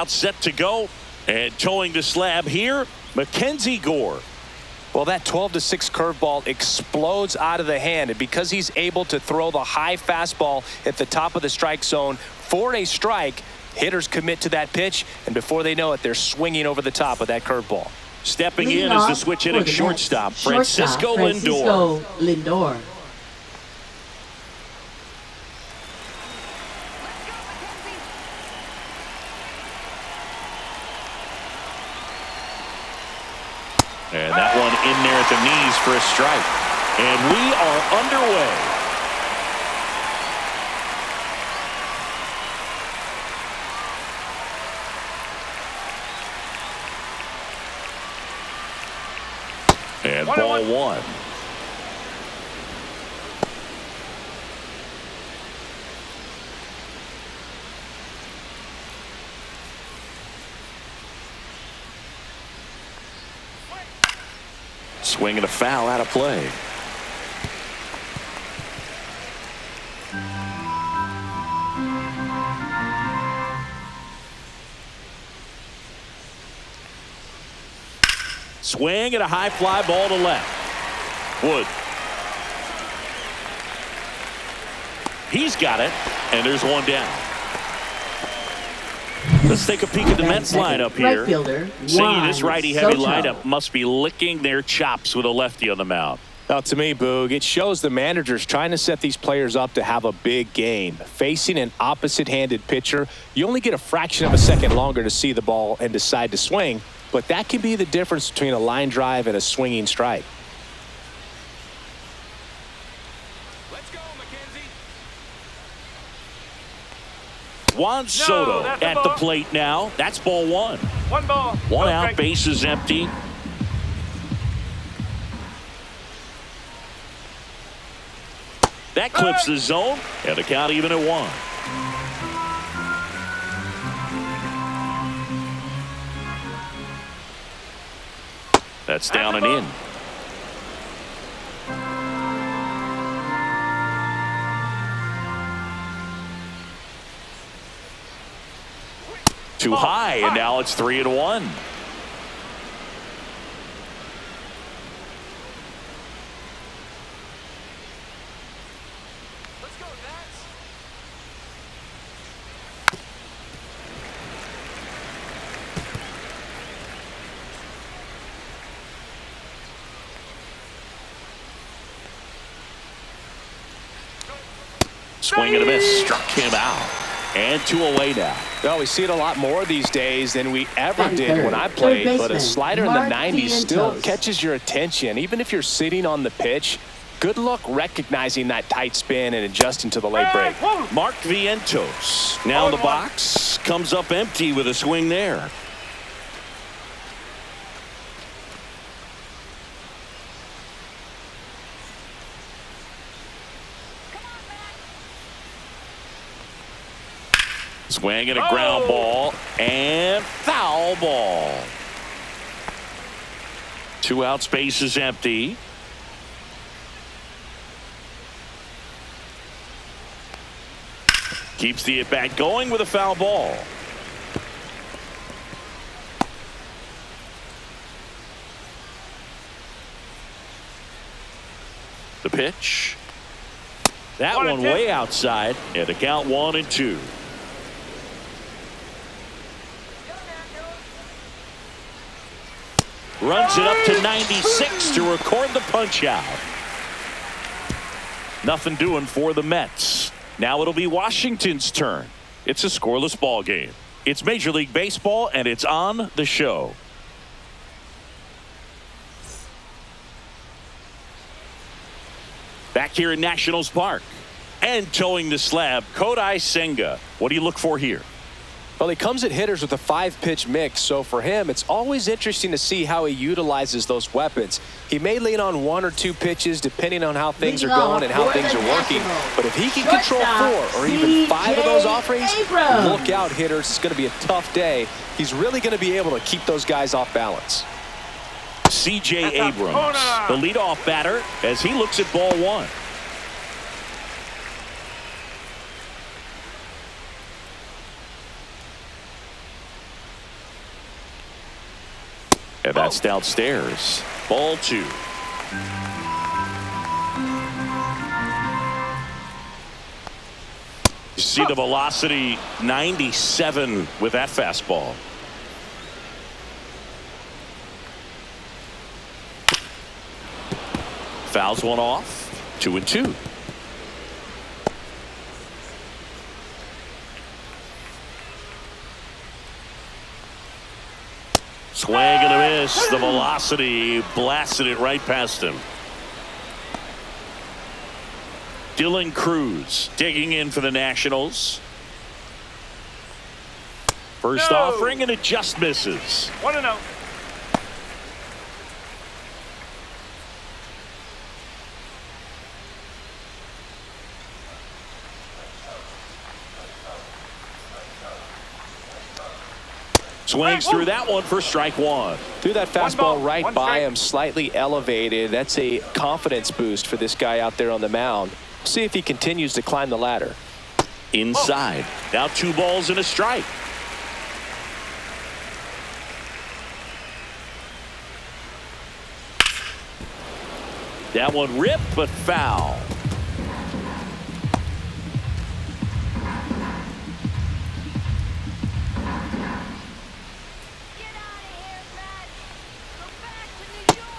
Set to go, and towing the slab here, Mackenzie Gore. Well, that 12-6 curveball explodes out of the hand, and because he's able to throw the high fastball at the top of the strike zone for a strike, hitters commit to that pitch, and before they know it, they're swinging over the top of that curveball. Stepping in is the switch hitting shortstop, Francisco Lindor. And that one in there at the knees for a strike. And we are underway. And ball one. Swing and a foul out of play. Swing and a high fly ball to left. Wood. He's got it, and there's one down. Let's take a peek at the Mets lineup here. See, this righty-heavy lineup must be licking their chops with a lefty on the mound. Now, to me, Boog, it shows the manager's trying to set these players up to have a big game. Facing an opposite-handed pitcher, you only get a fraction of a second longer to see the ball and decide to swing, but that can be the difference between a line drive and a swinging strike. Juan Soto at the plate now. That's ball one. One out, base is empty. That clips the zone, and the count even at one. That's down and in. Too high, and now it's 3-1. Let's go, Nats. Swing and a miss, struck him out. And 2 away now. Well, we see it a lot more these days than we ever did when I played, but a slider in the 90s still catches your attention. Even if you're sitting on the pitch, good luck recognizing that tight spin and adjusting to the late break. Mark Vientos now in the box, comes up empty with a swing there. Swing and a ground ball and foul ball. 2 outs, base is empty. Keeps the at bat going with a foul ball. The pitch. That one way outside, and the count 1-2. Runs it up to 96 to record the punch out. Nothing doing for the Mets. Now it'll be Washington's turn. It's a scoreless ball game. It's Major League Baseball, and it's on the show. Back here in Nationals Park. And towing the slab, Kodai Senga. What do you look for here? Well, he comes at hitters with a 5-pitch mix, so for him, it's always interesting to see how he utilizes those weapons. He may lean on 1 or 2 pitches depending on how things are going and how things are working, but if he can control 4 or even 5 of those offerings, look out, hitters. It's going to be a tough day. He's really going to be able to keep those guys off balance. C.J. Abrams, the leadoff batter, as he looks at ball one. And that's downstairs. Ball 2. You see the velocity 97 with that fastball. Fouls one off. 2-2. Swing and a miss. The velocity blasted it right past him. Dylan Cruz digging in for the Nationals. First offering, and it just misses. 1-0. Swings through that one for strike 1. Threw that fastball right by him, slightly elevated. That's a confidence boost for this guy out there on the mound. See if he continues to climb the ladder. Inside. Now 2 balls and a strike. That one ripped, but foul.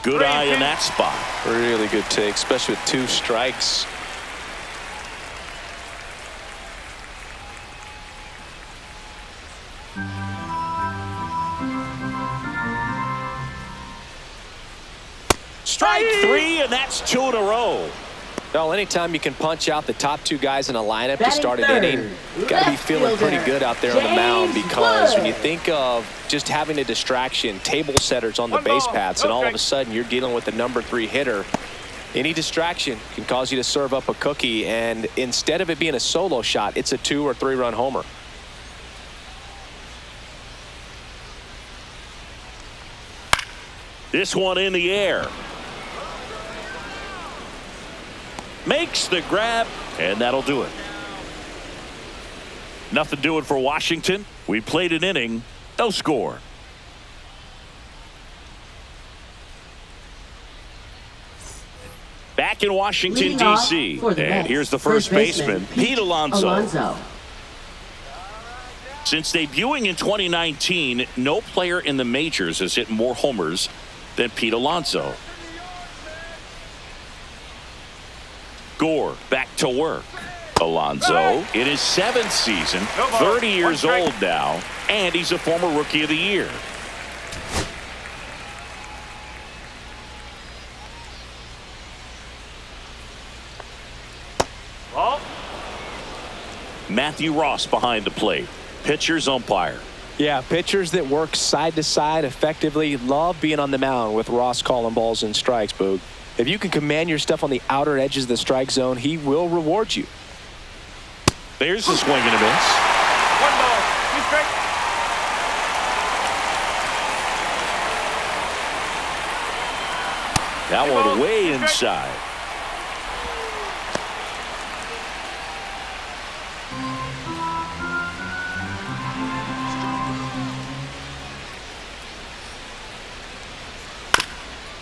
Good eye in that spot. Really good take, especially with 2 strikes. Strike 3, and that's 2 in a row. Well, anytime you can punch out the top 2 guys in a lineup to Batting start an third, inning, got to be feeling pretty good out there on the mound, James because when you Wood. think of just having a distraction, table setters on the base paths, and all of a sudden you're dealing with the number 3 hitter, any distraction can cause you to serve up a cookie, and instead of it being a solo shot, it's a 2 or 3 run homer. This one in the air. Makes the grab, and that'll do it. Nothing doing for Washington. We played an inning, no score. Back in Washington, Leading off D.C. for the And Mets, here's the first baseman, Pete Alonso. Since debuting in 2019, no player in the majors has hit more homers than Pete Alonso. Gore back to work. Alonso in his 7th season, 30 years old now, and he's a former Rookie of the Year. Matthew Ross behind the plate. Pitcher's umpire. Yeah, pitchers that work side to side effectively love being on the mound with Ross calling balls and strikes, Boog. If you can command your stuff on the outer edges of the strike zone, he will reward you. There's a swing and a miss. 1 ball, 2 strikes. That one way inside.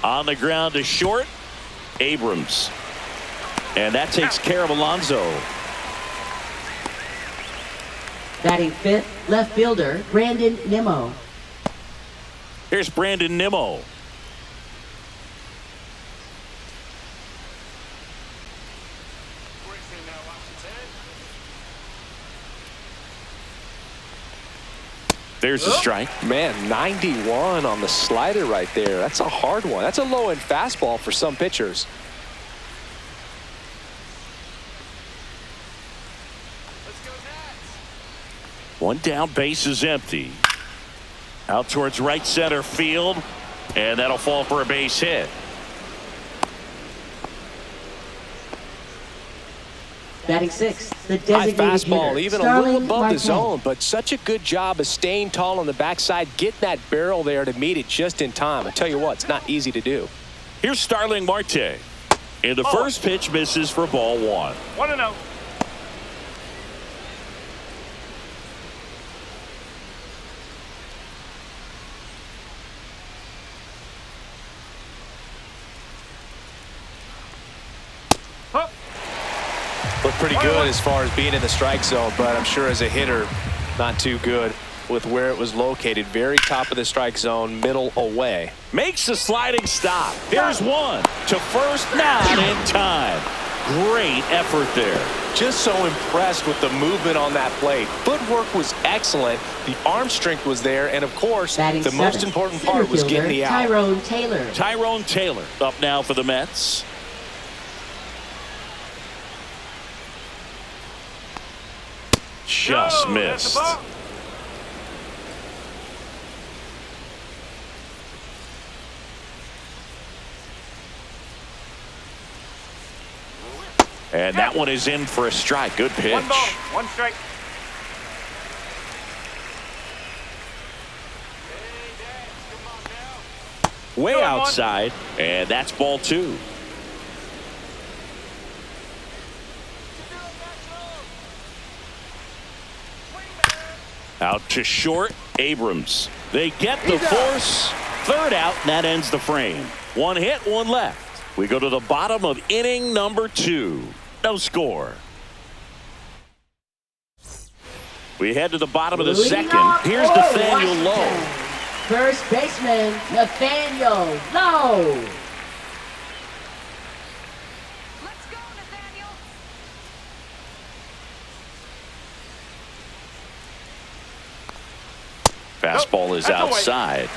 On the ground to short, Abrams. And that takes care of Alonso. Batting 5th, left fielder Brandon Nimmo. Here's Brandon Nimmo. There's a strike. Man, 91 on the slider right there. That's a hard one. That's a low-end fastball for some pitchers. One down, base is empty. Out towards right center field, and that'll fall for a base hit. Batting 6th, the High designated fastball, hitter, even a Starling little above the Marte. zone, but such a good job of staying tall on the backside, getting that barrel there to meet it just in time. I tell you what, it's not easy to do. Here's Starling Marte. And the first pitch misses for ball 1. 1-0. pretty good as far as being in the strike zone, but I'm sure as a hitter, not too good with where it was located. Very top of the strike zone, middle away. Makes a sliding stop. Here's one to first, not in time. Great effort there. Just so impressed with the movement on that plate. Footwork was excellent. The arm strength was there. And, of course, the most important part was getting the out. Tyrone Taylor up now for the Mets. Just missed. And that one is in for a strike. Good pitch. One ball, one strike. Way outside, and that's ball 2. Out to short, Abrams. They get the force. Third out, and that ends the frame. One hit, one left. We go to the bottom of inning number 2. No score. We head to the bottom of the second. Here's Nathaniel Lowe. First baseman, Nathaniel Lowe. Let's go, Nathaniel. Fastball is outside.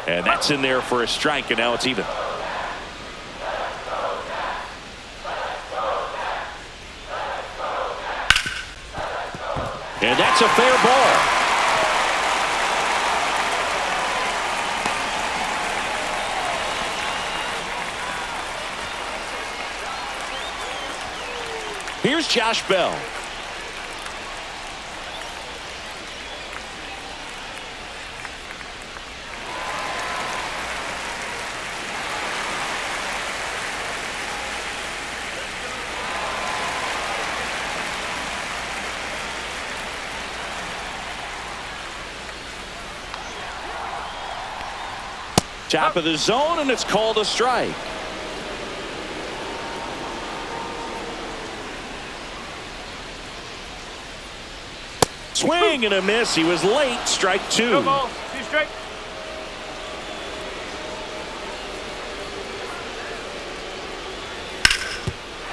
And that's in there for a strike, and now it's even. And that's a fair ball. Here's Josh Bell. Top of the zone, and it's called a strike. Swing and a miss. He was late. Strike 2. No ball, 2 strike.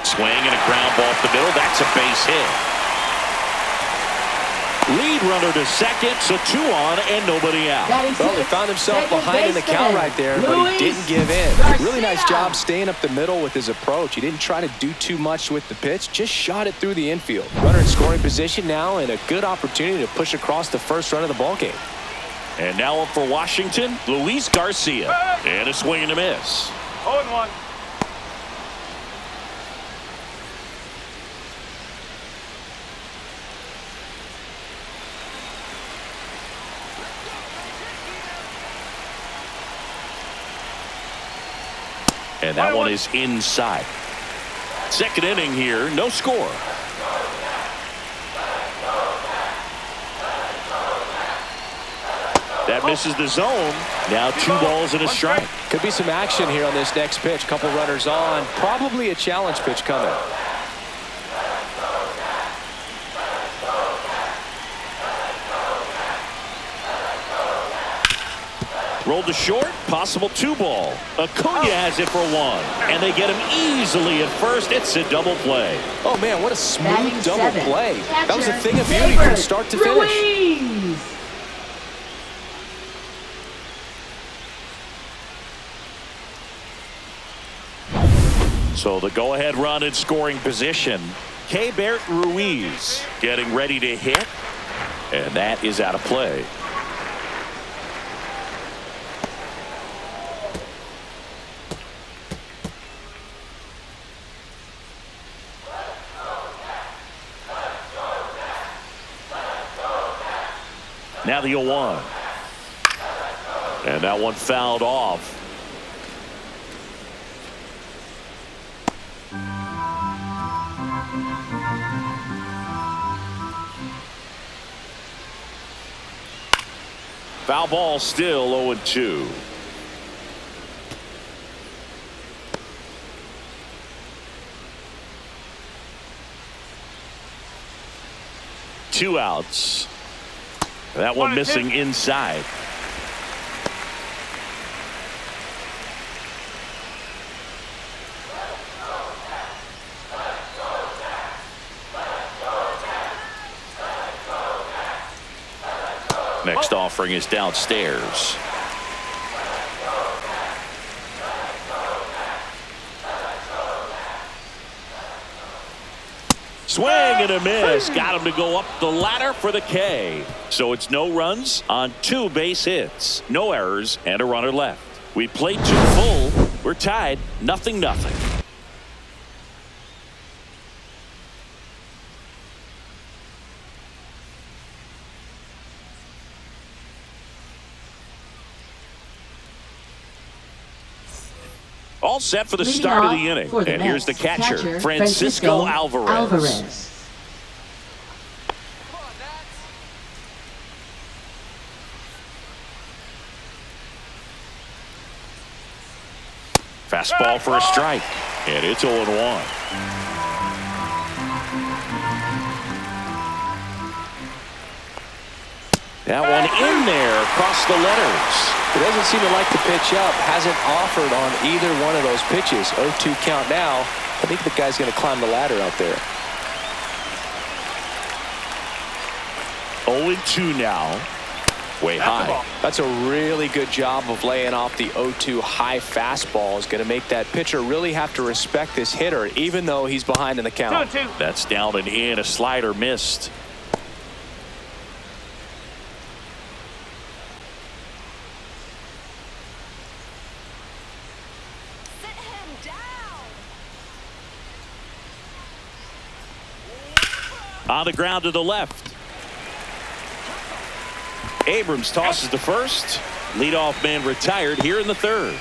Swing and a ground ball up the middle. That's a base hit. Lead runner to second, so 2 on and nobody out. Well, he found himself behind in the count right there, but he didn't give in. Really nice job staying up the middle with his approach. He didn't try to do too much with the pitch, just shot it through the infield. Runner in scoring position now, and a good opportunity to push across the first run of the ballgame. And now up for Washington, Luis Garcia. And a swing and a miss. 0-1. And that one is inside. Second inning here, no score. That misses the zone. Now 2 balls and a strike. Could be some action here on this next pitch. Couple runners on. Probably a challenge pitch coming. Rolled to short, possible 2 ball. Acuna has it for 1, and they get him easily at first. It's a double play. Oh man, what a smooth double play. That was a thing of Catcher, beauty from start to finish. Ruiz. So the go-ahead run in scoring position. Keibert Ruiz getting ready to hit, and that is out of play. Now the 0-1. And that one fouled off. Foul ball, still 0-2. 2 outs. That one missing inside. Next offering is downstairs. Swing and a miss. Got him to go up the ladder for the K. So it's no runs on 2 base hits, no errors, and a runner left. We played 2 full. We're tied, 0-0. All set for the start of the inning. And here's the catcher, Francisco Alvarez. Fastball for a strike. And it's 0-1. That one in there across the letters. He doesn't seem to like the pitch up. Hasn't offered on either one of those pitches. 0-2 count now. I think the guy's going to climb the ladder out there. 0-2 now. Way high. That's a really good job of laying off the 0-2 high fastball. Is going to make that pitcher really have to respect this hitter, even though he's behind in the count. 2-2. That's down and in. A slider missed. Sit him down. On the ground to the left. Abrams tosses to first. Leadoff man retired here in the 3rd.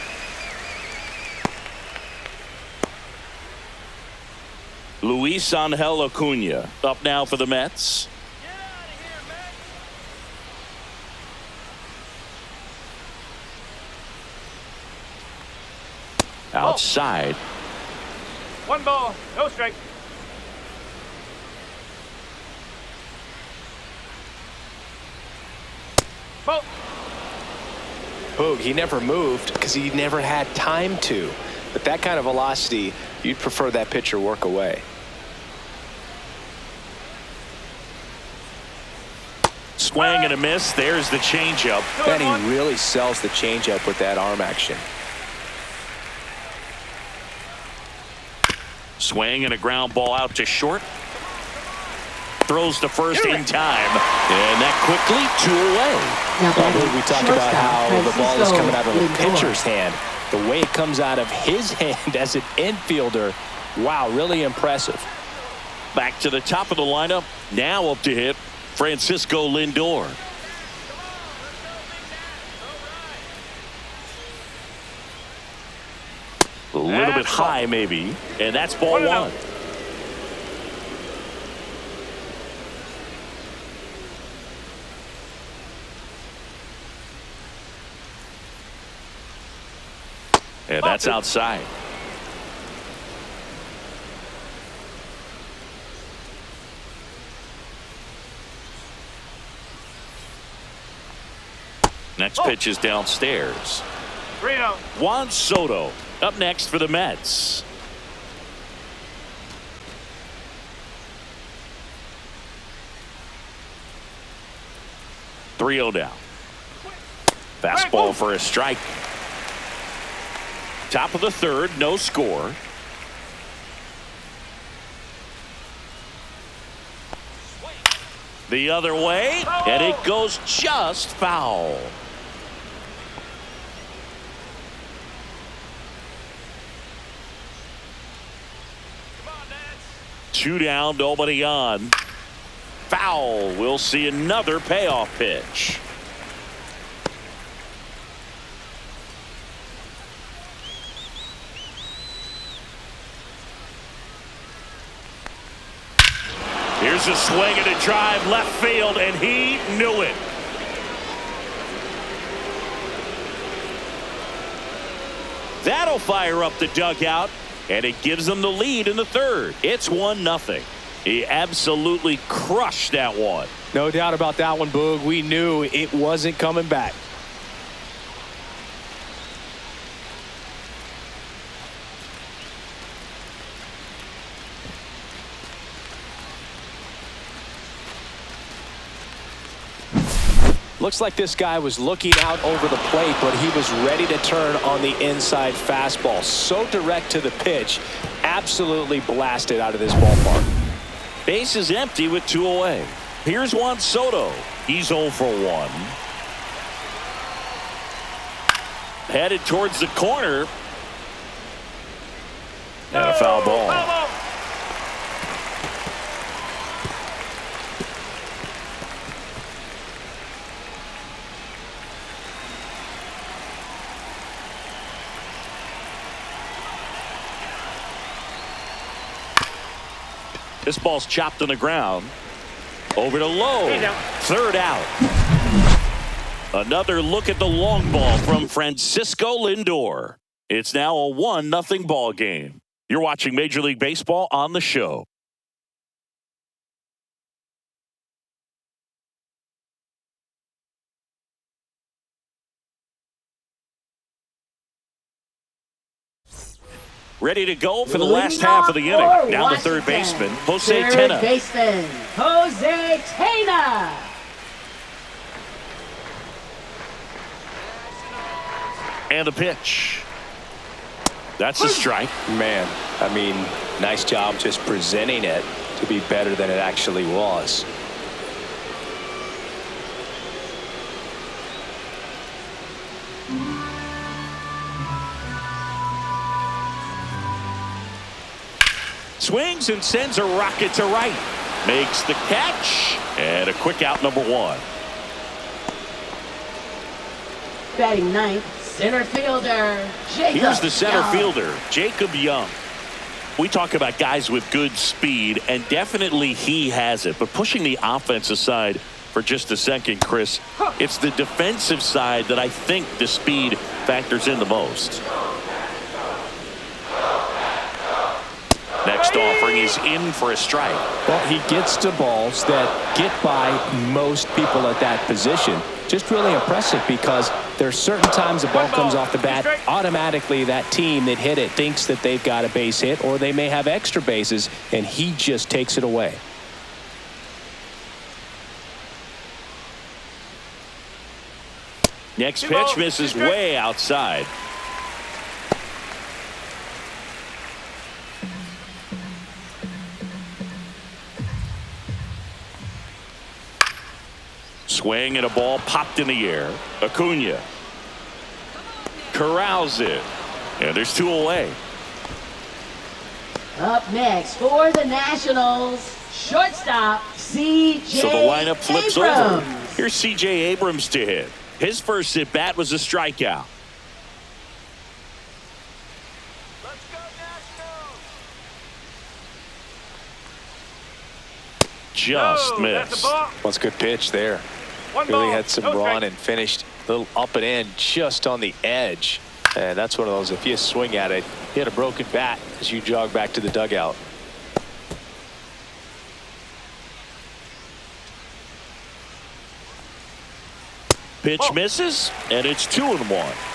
Luis Angel Acuna up now for the Mets. Outside. 1 ball, no strike. Ball. Boog, he never moved because he never had time to. But that kind of velocity, you'd prefer that pitcher work away. Swing and a miss. There's the changeup. And he really sells the changeup with that arm action. Swing and a ground ball out to short. Throws to first in time. And that quickly 2 away. We talk about how the ball is coming out of the pitcher's hand. The way it comes out of his hand as an infielder. Wow, really impressive. Back to the top of the lineup. Now up to hit Francisco Lindor. A little bit high maybe. And that's ball 1. And that's outside. Next pitch is downstairs. Juan Soto up next for the Mets. .3-0 down. Fastball for a strike. Top of the 3rd, no score. The other way, and it goes just foul. Two down, nobody on. Foul. We'll see another payoff pitch. Here's a swing and a drive left field, and he knew it. That'll fire up the dugout, and it gives them the lead in the 3rd. It's 1-0. He absolutely crushed that one. No doubt about that one, Boog. We knew it wasn't coming back. Looks like this guy was looking out over the plate, but he was ready to turn on the inside fastball. So direct to the pitch, absolutely blasted out of this ballpark. Base is empty with 2 away. Here's Juan Soto. He's 0 for 1. Headed towards the corner. And a foul ball. This ball's chopped on the ground. Over to Lowe. 3rd out. Another look at the long ball from Francisco Lindor. It's now a 1-0 ball game. You're watching Major League Baseball on the show. Ready to go for the last half of the inning. Down to third baseman, Jose Tena. Third baseman, Jose Tena. And a pitch. That's a strike. Man, I mean, nice job just presenting it to be better than it actually was. Swings and sends a rocket to right. Makes the catch. And a quick out, number 1. Batting ninth, center fielder, Jacob Here's the center Young. fielder, Jacob Young. We talk about guys with good speed, and definitely he has it. But pushing the offense aside for just a second, Chris, it's the defensive side that I think the speed factors in the most. Next offering is in for a strike. Well, he gets to balls that get by most people at that position. Just really impressive because there's certain times the ball comes off the bat, automatically that team that hit it thinks that they've got a base hit or they may have extra bases, and he just takes it away. Next pitch misses way outside. Swing and a ball popped in the air. Acuna corrals it. And there's 2 away. Up next for the Nationals, shortstop C.J. So the lineup flips over. Abrams. Here's C.J. Abrams to hit. His first at bat was a strikeout. Let's go Nationals! Just No, that's a missed. ball. That's a good pitch there. One Really ball, had some no run strike. and finished a little up and in just on the edge. And that's one of those, if you swing at it, you had a broken bat as you jog back to the dugout. Pitch misses, and it's 2-1.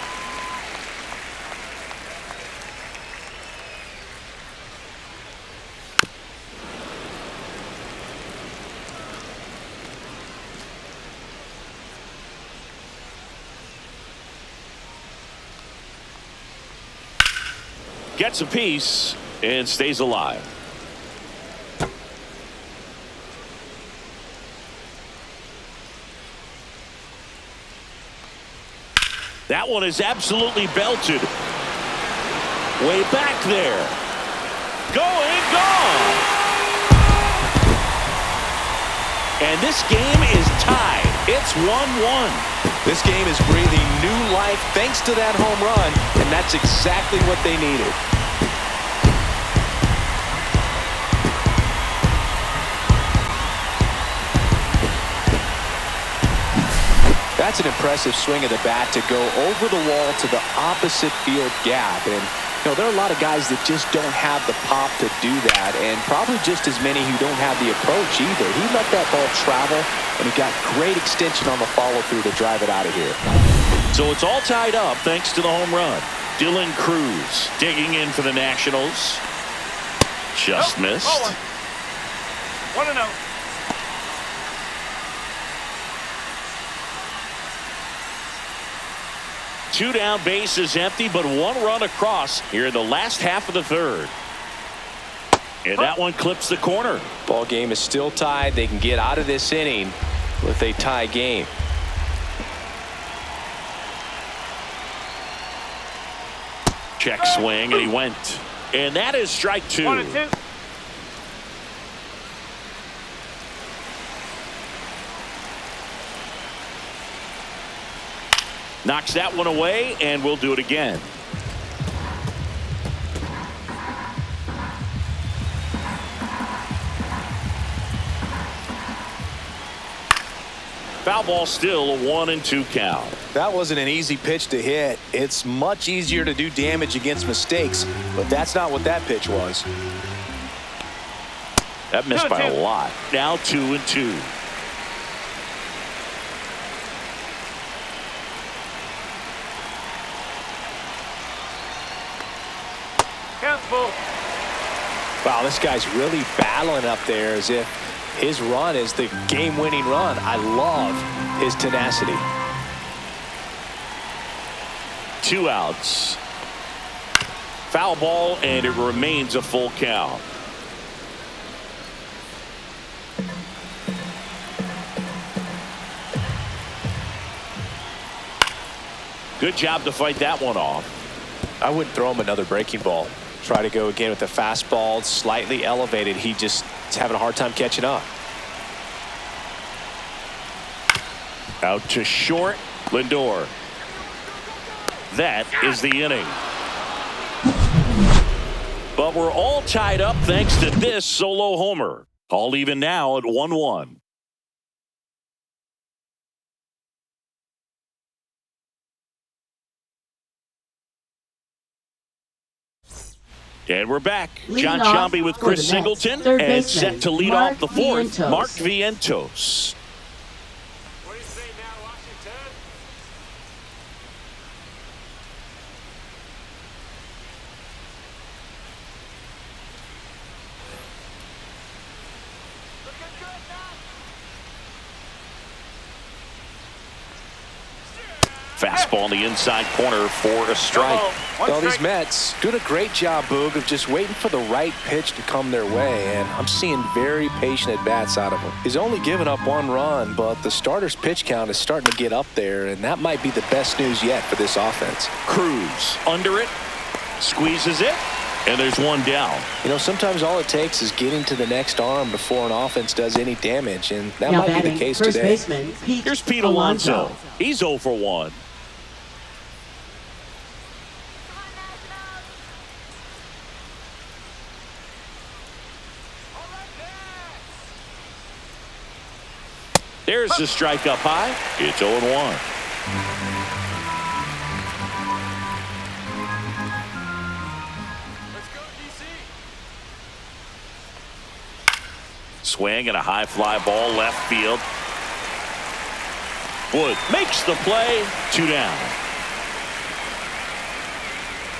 Gets a piece and stays alive. That one is absolutely belted. Way back there. Going, gone. And this game is tied. It's 1-1. This game is breathing new life thanks to that home run, and that's exactly what they needed. That's an impressive swing of the bat to go over the wall to the opposite field gap, and You know, there are a lot of guys that just don't have the pop to do that, and probably just as many who don't have the approach either. He let that ball travel, and he got great extension on the follow-through to drive it out of here. So it's all tied up thanks to the home run. Dylan Cruz digging in for the Nationals. Just missed. 1-0. Two down, base is empty, but one run across here in the last half of the third. And that one clips the corner. Ball game is still tied. They can get out of this inning with a tie game. Check swing, and he went. And that is strike two. 1-2. Knocks that one away, and we'll do it again. Foul ball, still a 1-2 count. That wasn't an easy pitch to hit. It's much easier to do damage against mistakes, but that's not what that pitch was. That missed by a lot. Now 2-2. Wow, this guy's really battling up there as if his run is the game-winning run. I love his tenacity. 2 outs. Foul ball, and it remains a full count. Good job to fight that one off. I wouldn't throw him another breaking ball. Try to go again with the fastball, slightly elevated. He just is having a hard time catching up. Out to short, Lindor. That is the inning. But we're all tied up thanks to this solo homer. All even now at 1-1. And we're back. John Sciambi with Chris Singleton, and set to lead off the fourth, Mark Vientos. What do you say now, Washington? Looking good now. Fastball in the inside corner for a strike. Well, these Mets doing a great job, Boog, of just waiting for the right pitch to come their way, and I'm seeing very patient at-bats out of him. He's only given up 1 run, but the starter's pitch count is starting to get up there, and that might be the best news yet for this offense. Cruz under it, squeezes it, and there's 1 down. You know, sometimes all it takes is getting to the next arm before an offense does any damage, and that might be the case first today. Baseman, Here's Pete Alonso. He's 0 for 1. There's the strike up high. It's 0-1. Let's go, DC. Swing and a high fly ball left field. Wood makes the play. 2 down.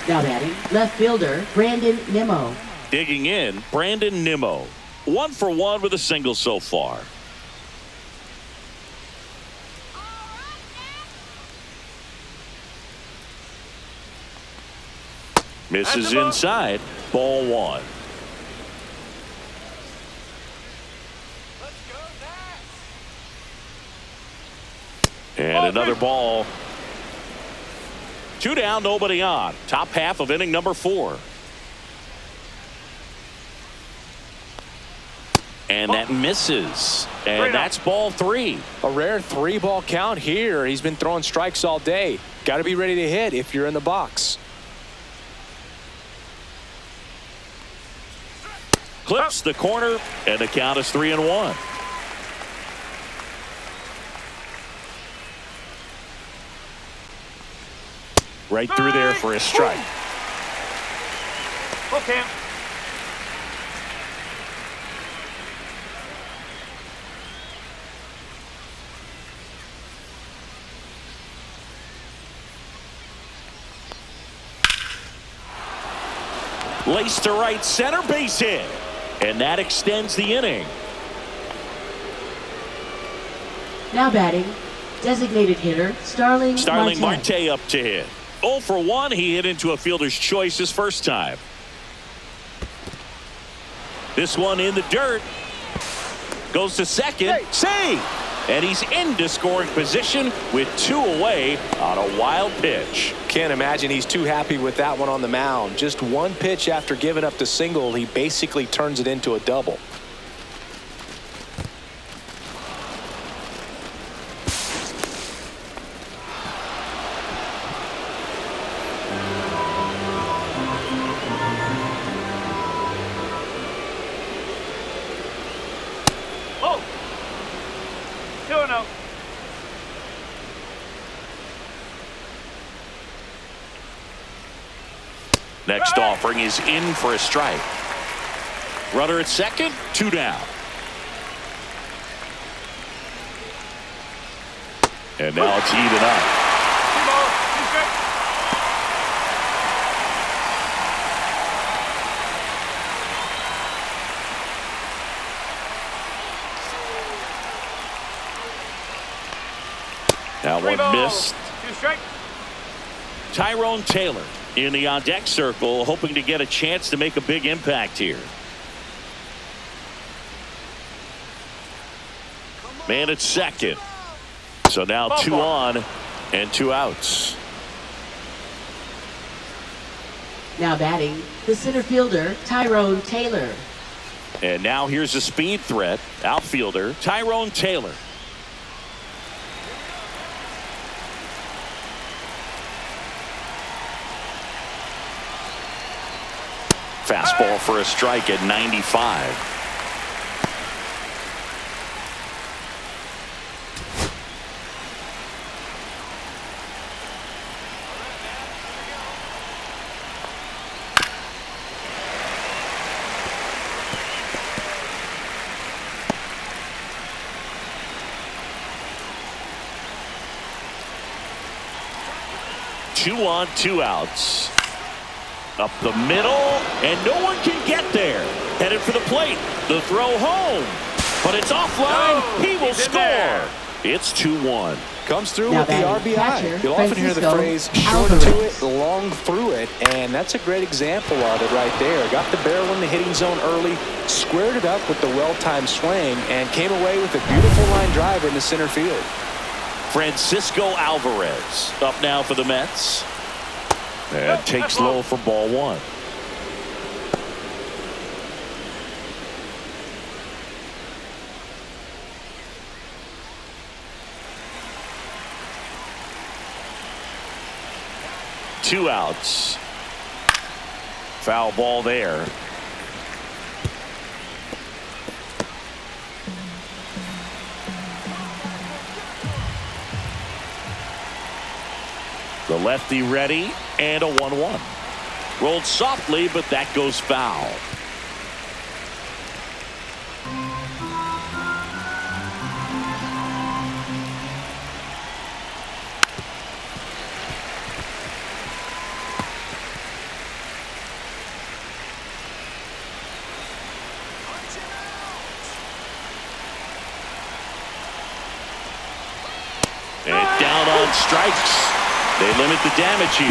Now batting, left fielder Brandon Nimmo. Digging in, Brandon Nimmo. 1 for 1 with a single so far. Misses inside. Ball 1. Let's go, Nats. And another ball. 2 down, nobody on. Top half of inning number 4. And that misses. And that's ball 3. A rare 3-ball count here. He's been throwing strikes all day. Got to be ready to hit if you're in the box. Clips the corner, and the count is 3-1. Right through there for a strike. Full count. Laced to right center, base hit. And that extends the inning. Now batting, designated hitter, Starling Marte up to hit. 0 for 1. He hit into a fielder's choice his first time. This one in the dirt. Goes to second. Save! And he's into scoring position with 2 away on a wild pitch. Can't imagine he's too happy with that one on the mound. Just one pitch after giving up the single, he basically turns it into a double. Oh! 2-0. Next offering is in for a strike. Runner at second, 2 down. And now it's even up. 2-ball. 2 strike. That 3 one balls. missed. 2 strike. Tyrone Taylor in the on-deck circle, hoping to get a chance to make a big impact here. Man at second. So now 2 on and 2 outs. Now batting, the center fielder, Tyrone Taylor. And now here's a speed threat. Outfielder Tyrone Taylor. Fastball for a strike at 95. Two on, 2 outs. Up the middle, and no one can get there. Headed for the plate. The throw home. But it's offline. No, He will he's in score. there. It's 2-1. Comes through Now with the batting, RBI. catcher, You'll often hear the Francisco phrase short Alvarez. to it, long through it, and that's a great example of it right there. Got the barrel in the hitting zone early, squared it up with the well-timed swing, and came away with a beautiful line drive in the center field. Francisco Alvarez up now for the Mets. And takes low for ball 1. Two outs. Foul ball there. The lefty ready, and a 1-1. Rolled softly, but that goes foul. And down on strikes. They limit the damage here.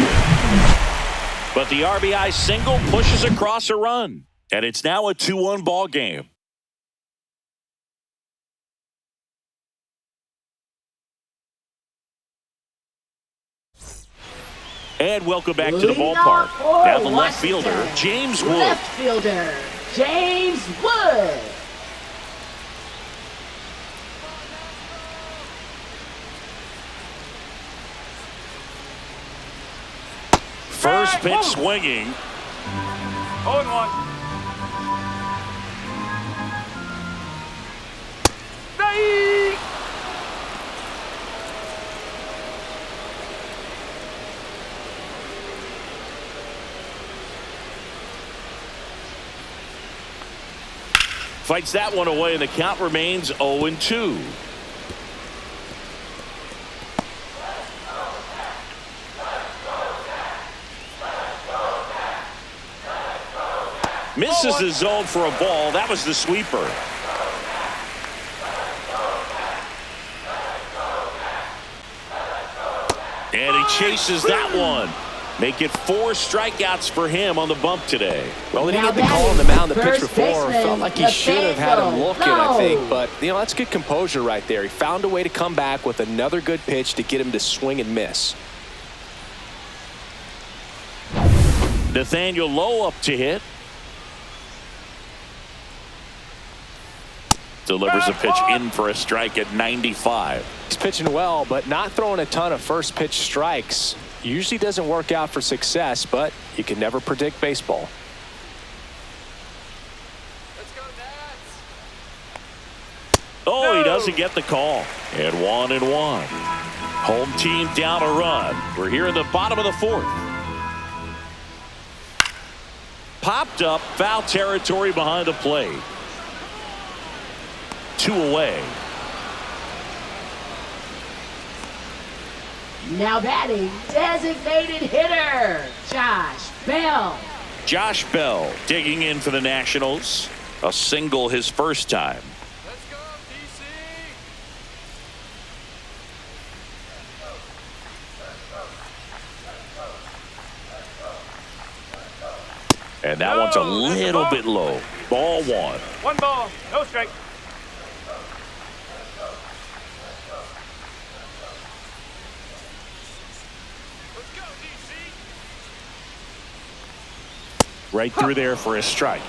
But the RBI single pushes across a run. And it's now a 2-1 ball game. And welcome back to the Leading ballpark. off for Now the left fielder, Washington. James Wood. Left fielder, James Wood. First pitch swinging. 0-1. Strike! Fights that one away, and the count remains 0-2. Misses the zone for a ball. That was the sweeper. And he chases that one. Make it 4 strikeouts for him on the bump today. Well, he didn't get the call on the mound the pitch before. Felt like he should have had him looking, I think. But, you know, that's good composure right there. He found a way to come back with another good pitch to get him to swing and miss. Nathaniel Lowe up to hit. Delivers a pitch in for a strike at 95. He's pitching well, but not throwing a ton of first pitch strikes. Usually doesn't work out for success, but you can never predict baseball. Let's go, Nats. Oh, he doesn't get the call. And 1-1. Home team down a run. We're here in the bottom of the 4th. Popped up, foul territory behind the plate. 2 away. Now batting, designated hitter, Josh Bell. Josh Bell digging in for the Nationals. A single his first time. Let's go, DC. And that one's a little bit low. Ball 1. 1 ball, no strike. Let's go, DC. Right through there for a strike.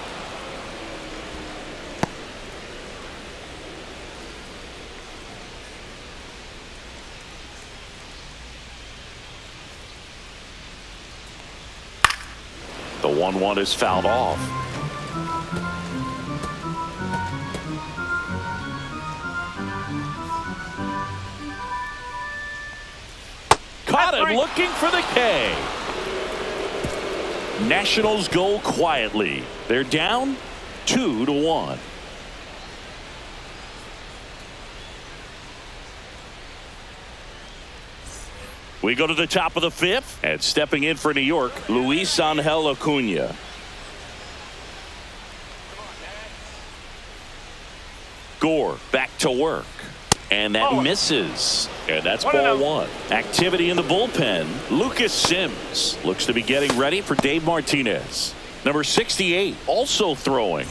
The 1-1 is fouled off. Caught him looking for the K. Nationals go quietly. They're down 2-1. We go to the top of the 5th, and stepping in for New York, Luis Angel Acuna. Gore back to work. And that misses. And that's ball 1. Activity in the bullpen. Lucas Sims looks to be getting ready for Dave Martinez. Number 68 also throwing.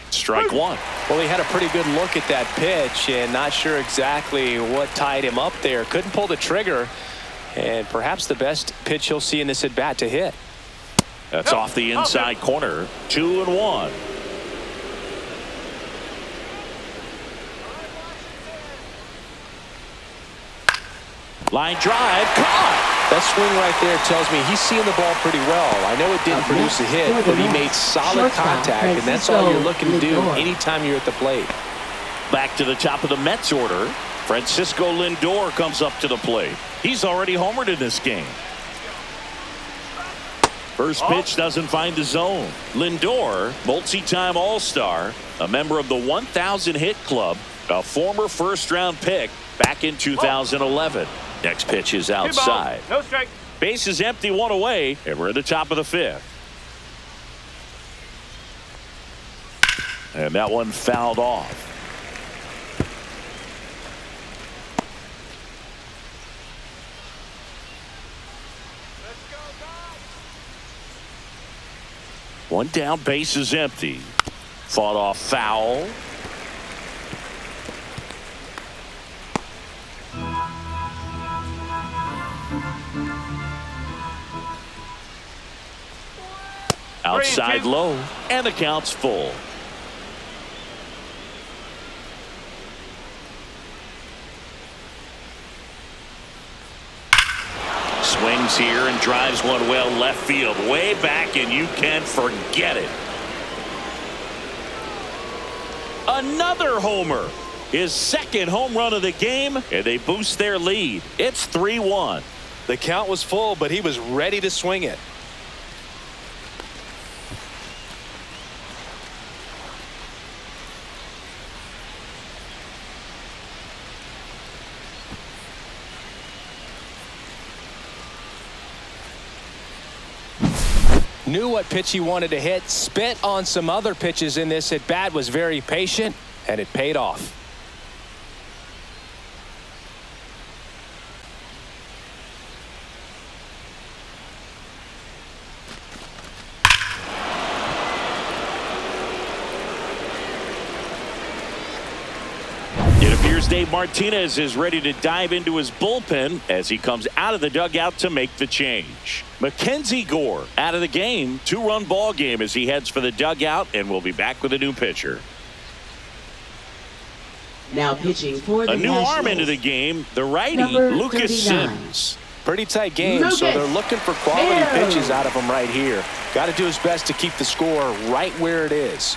Strike 1. Well, he had a pretty good look at that pitch and not sure exactly what tied him up there. Couldn't pull the trigger. And perhaps the best pitch he'll see in this at bat to hit. That's off the inside corner. 2-1. Line drive, caught. That swing right there tells me he's seeing the ball pretty well. I know it didn't produce a hit, but he made solid contact, and that's all you're looking to do anytime you're at the plate. Back to the top of the Mets order. Francisco Lindor comes up to the plate. He's already homered in this game. First pitch doesn't find the zone. Lindor, multi-time All-Star, a member of the 1,000 hit club, a former first-round pick back in 2011. Next pitch is outside. No strike. Base is empty, 1 away, and we're at the top of the 5th. And that one fouled off. One down, base is empty. Fought off foul. Outside low, and the count's full. Swings here and drives one well left field, way back, and you can forget it. Another homer, his second home run of the game, and they boost their lead. It's 3-1. The count was full, but he was ready to swing it. Knew what pitch he wanted to hit, spit on some other pitches in this at bat, was very patient, and it paid off. It appears Dave Martinez is ready to dive into his bullpen as he comes out of the dugout to make the change. Mackenzie Gore out of the game. 2-run ball game as he heads for the dugout, and we'll be back with a new pitcher. Now pitching for the A new Nationals. arm into the game, the righty, Number Lucas 39. Sims. Pretty tight game, so they're looking for quality pitches out of him right here. Got to do his best to keep the score right where it is.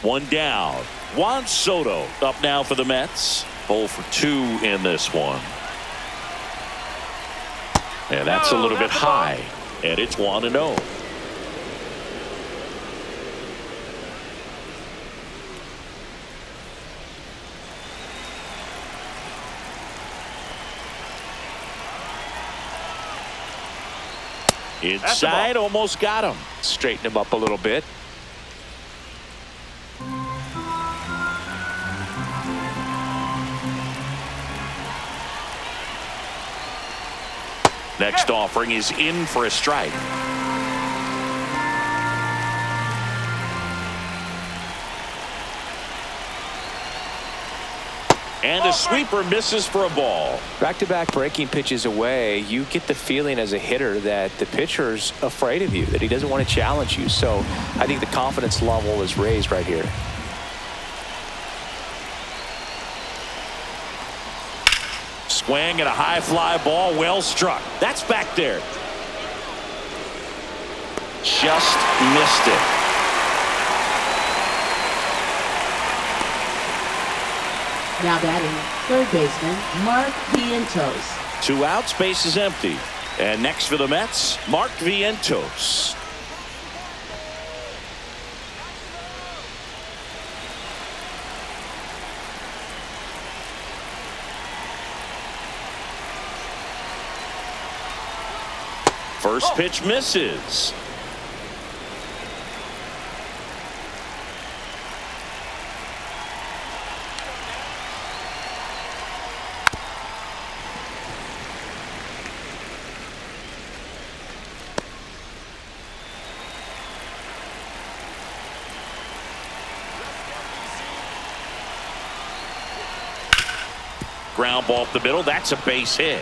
One down. Juan Soto up now for the Mets. 0 for 2 in this one. And that's a little bit high. And it's 1-0. Inside, almost got him. Straighten him up a little bit. Next offering is in for a strike. And a sweeper misses for a ball. Back-to-back breaking pitches away, you get the feeling as a hitter that the pitcher's afraid of you, that he doesn't want to challenge you. So I think the confidence level is raised right here. Swing and a high fly ball, well struck. That's back there. Just missed it. Now batting, third baseman, Mark Vientos. 2 outs, base is empty. And next for the Mets, Mark Vientos. First pitch misses. Ground ball up the middle. That's a base hit.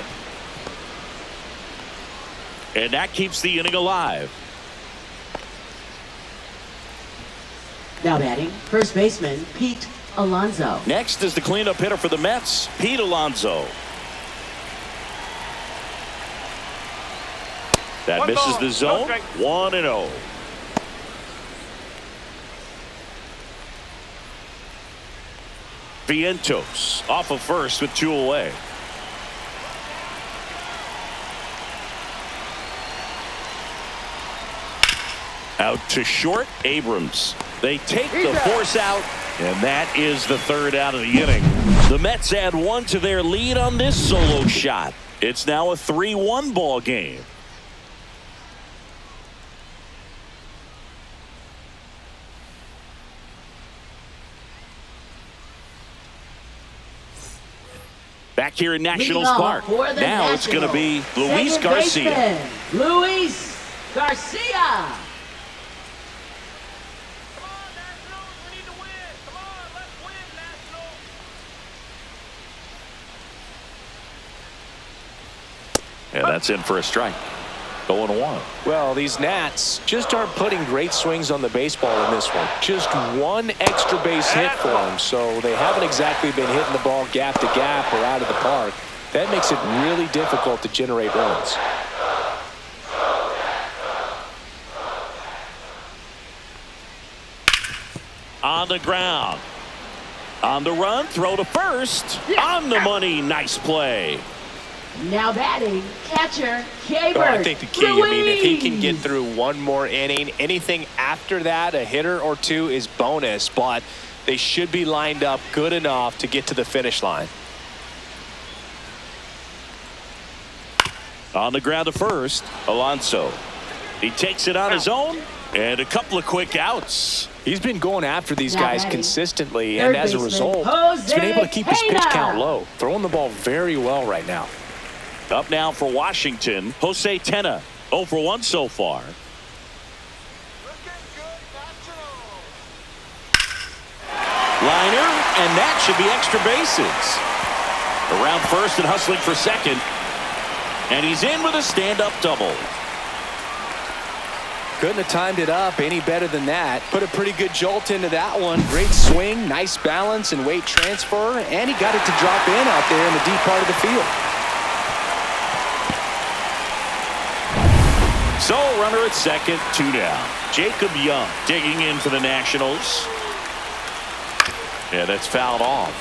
And that keeps the inning alive. Now batting, first baseman, Pete Alonso. Next is the cleanup hitter for the Mets, Pete Alonso. That One misses ball, the no zone. strike. 1-0. Vientos off of first with 2 away. Out to short, Abrams. They take the force out, and that is the 3rd out of the inning. The Mets add 1 to their lead on this solo shot. It's now a 3-1 ball game. Back here in Nationals Park. Now it's going to be Luis Second Garcia. baseman, Luis Garcia. Come on, Nationals. We need to win. Come on, let's win, Nationals. And that's in for a strike. 0-1. Well, these Nats just aren't putting great swings on the baseball in this one. Just 1 extra base hit for them, so they haven't exactly been hitting the ball gap to gap or out of the park. That makes it really difficult to generate runs. On the ground. On the run, throw to first. On the money, nice play. Now batting, catcher, K-Bird. Oh, I think the key, I mean, if he can get through one more inning, anything after that, a hitter or two is bonus, but they should be lined up good enough to get to the finish line. On the ground to first, Alonso. He takes it on his own, and a couple of quick outs. He's been going after these Now guys batting, consistently, third and as a baseman, result, he's been able to keep his pitch Jose count Tena. low, throwing the ball very well right now. Up now for Washington, Jose Tena. 0 for 1 so far. Looking good, Nationals. Liner, and that should be extra bases. Around first and hustling for second. And he's in with a stand-up double. Couldn't have timed it up any better than that. Put a pretty good jolt into that one. Great swing, nice balance and weight transfer, and he got it to drop in out there in the deep part of the field. So, runner at second, 2 down. Jacob Young digging in for the Nationals. Yeah, that's fouled off.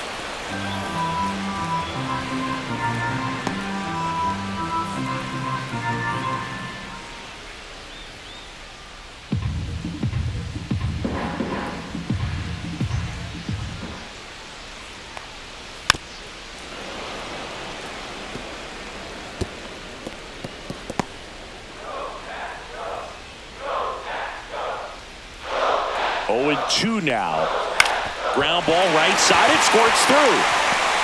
Oh, and 2 now. Ground ball right side. It squirts through.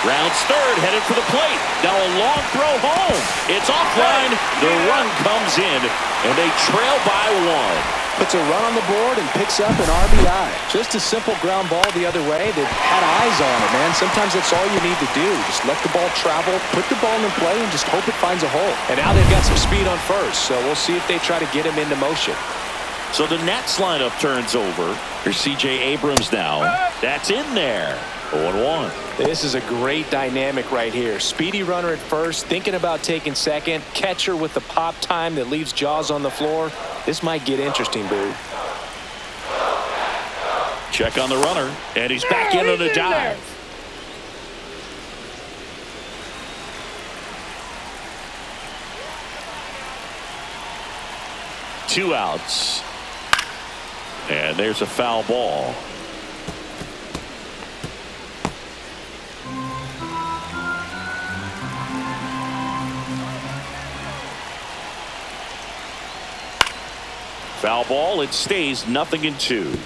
Rounds third, headed for the plate. Now a long throw home. It's offline. The run comes in, and they trail by 1. Puts a run on the board and picks up an RBI. Just a simple ground ball the other way that had eyes on it, man. Sometimes that's all you need to do. Just let the ball travel, put the ball in play, and just hope it finds a hole. And now they've got some speed on first, so we'll see if they try to get him into motion. So the Nats lineup turns over. Here's C.J. Abrams now. That's in there. 0-1. This is a great dynamic right here. Speedy runner at first, thinking about taking second. Catcher with the pop time that leaves Jaws on the floor. This might get interesting, Boo. Check on the runner, and he's back in on the dive. Two outs. And there's a foul ball. Foul ball. It stays 0-2.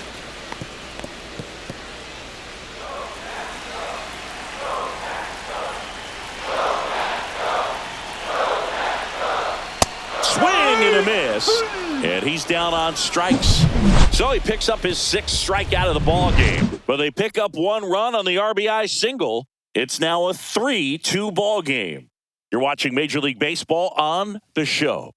Swing and a miss. And he's down on strikes. So he picks up his 6th strikeout of the ball game. But they pick up 1 run on the RBI single. It's now a 3-2 ball game. You're watching Major League Baseball on The Show.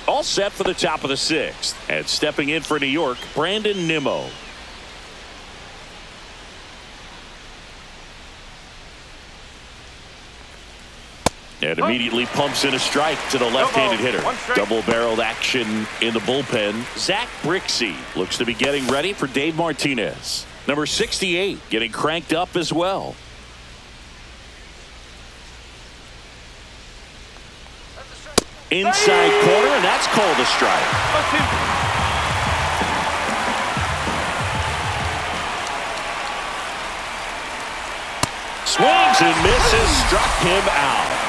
All set for the top of the 6th. And stepping in for New York, Brandon Nimmo. And immediately pumps in a strike to the left-handed hitter. Double-barreled action in the bullpen. Zach Brixey looks to be getting ready for Dave Martinez. Number 68 getting cranked up as well. Inside corner, and that's called a strike. Swings and misses, struck him out.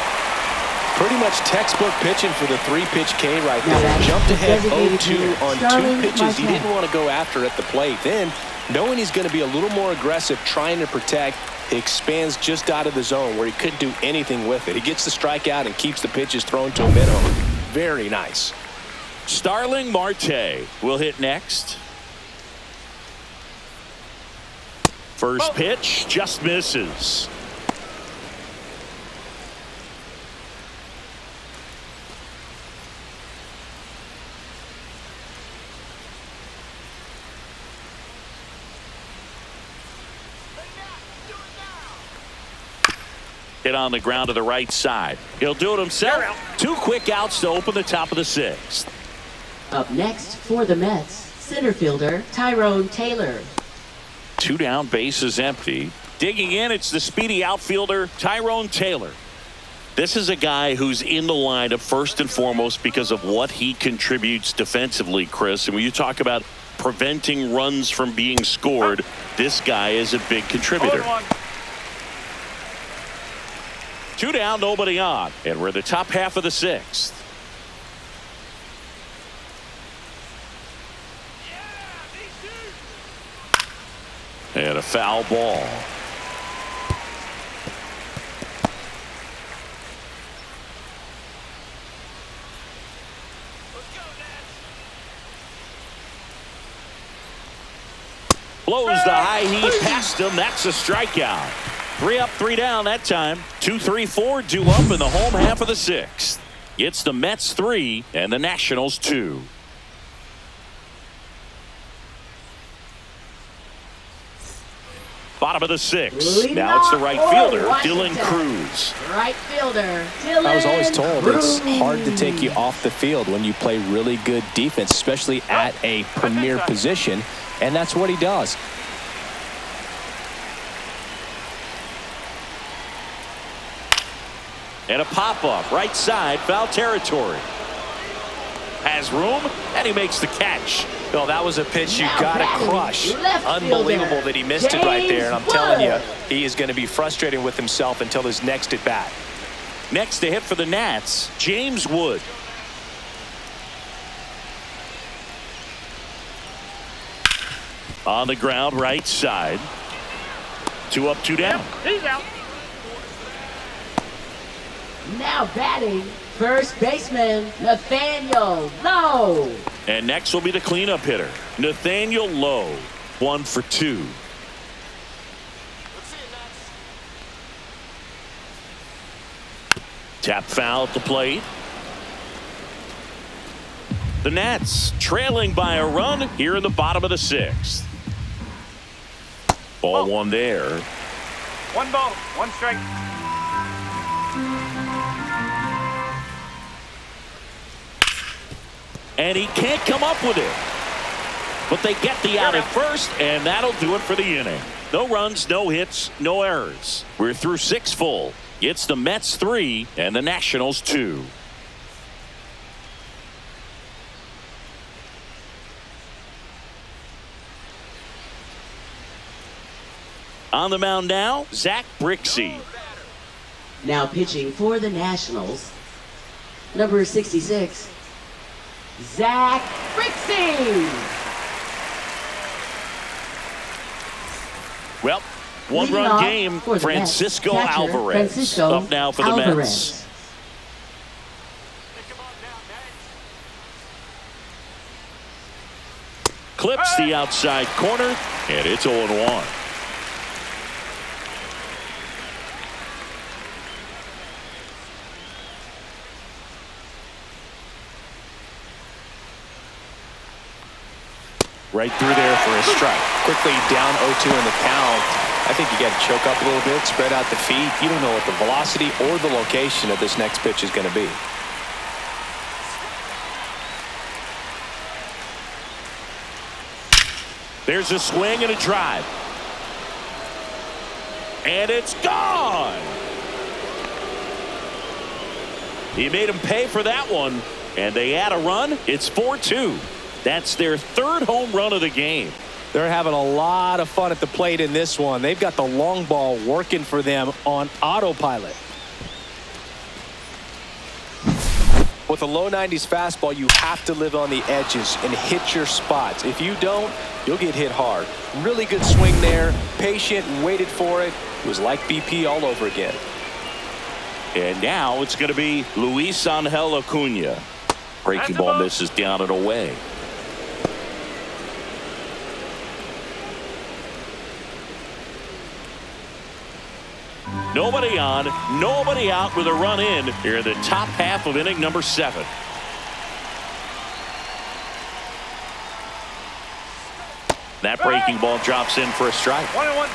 Pretty much textbook pitching for the 3-pitch K right there. Jumped ahead 0-2 on 2 pitches he didn't want to go after at the plate. Then, knowing he's going to be a little more aggressive, trying to protect, he expands just out of the zone where he couldn't do anything with it. He gets the strikeout and keeps the pitches thrown to a minimum. Very nice. Starling Marte will hit next. First pitch just misses. Hit on the ground to the right side. He'll do it himself. 2 quick outs to open the top of the 6th. Up next for the Mets, center fielder Tyrone Taylor. 2 down, bases empty. Digging in, it's the speedy outfielder Tyrone Taylor. This is a guy who's in the lineup first and foremost because of what he contributes defensively, Chris. And when you talk about preventing runs from being scored, this guy is a big contributor. 2 down, nobody on. And we're in the top half of the 6th. And a foul ball. Blows the high heat past him. That's a strikeout. 3 up, 3 down that time. 2, 3, 4 due up in the home half of the 6th. It's the Mets 3 and the Nationals 2. Bottom of the 6th. Now it's the right fielder, Dylan Cruz. Right fielder, Dylan I was always told it's Cruz. hard to take you off the field when you play really good defense, especially at a premier position, and that's what he does. And a pop-up, right side, foul territory. Has room, and he makes the catch. Well, that was a pitch you Now got to batting, crush. left Unbelievable fielder, that he missed it right there, and I'm telling you, Wood. he is going to be frustrated with himself until his next at bat. Next to hit for the Nats, James Wood. On the ground, right side. 2 up, 2 down. He's out. Now batting, first baseman Nathaniel Lowe. And next will be the cleanup hitter, Nathaniel Lowe. 1 for 2. Let's see it, Nats. Tap foul at the plate. The Nats trailing by a run here in the bottom of the 6th. Ball 1 there. 1 ball, 1 strike. And he can't come up with it. But they get the out at first, and that'll do it for the inning. No runs, no hits, no errors. We're through 6 full. It's the Mets 3 and the Nationals 2. On the mound now, Zach Brixey. Now pitching for the Nationals, number 66, Zach Brixey. Well, Leading 1-run off game. for the Francisco Mets, catcher, Alvarez Francisco up now for the Alvarez. Mets. Pick him up now, Nats. Clips the outside corner, and it's 0-1. Right through there for a strike. Quickly down 0-2 in the count. I think you got to choke up a little bit, spread out the feet. You don't know what the velocity or the location of this next pitch is going to be. There's a swing and a drive. And it's gone. He made him pay for that one. And they add a run. It's 4-2. That's their 3rd home run of the game. They're having a lot of fun at the plate in this one. They've got the long ball working for them on autopilot. With a low 90s fastball, you have to live on the edges and hit your spots. If you don't, you'll get hit hard. Really good swing there. Patient, waited for it. It was like BP all over again. And now it's going to be Luis Angel Acuna. Breaking ball misses down and away. Nobody on, nobody out with a run in here in the top half of inning number 7. That breaking ball drops in for a strike. 1-1.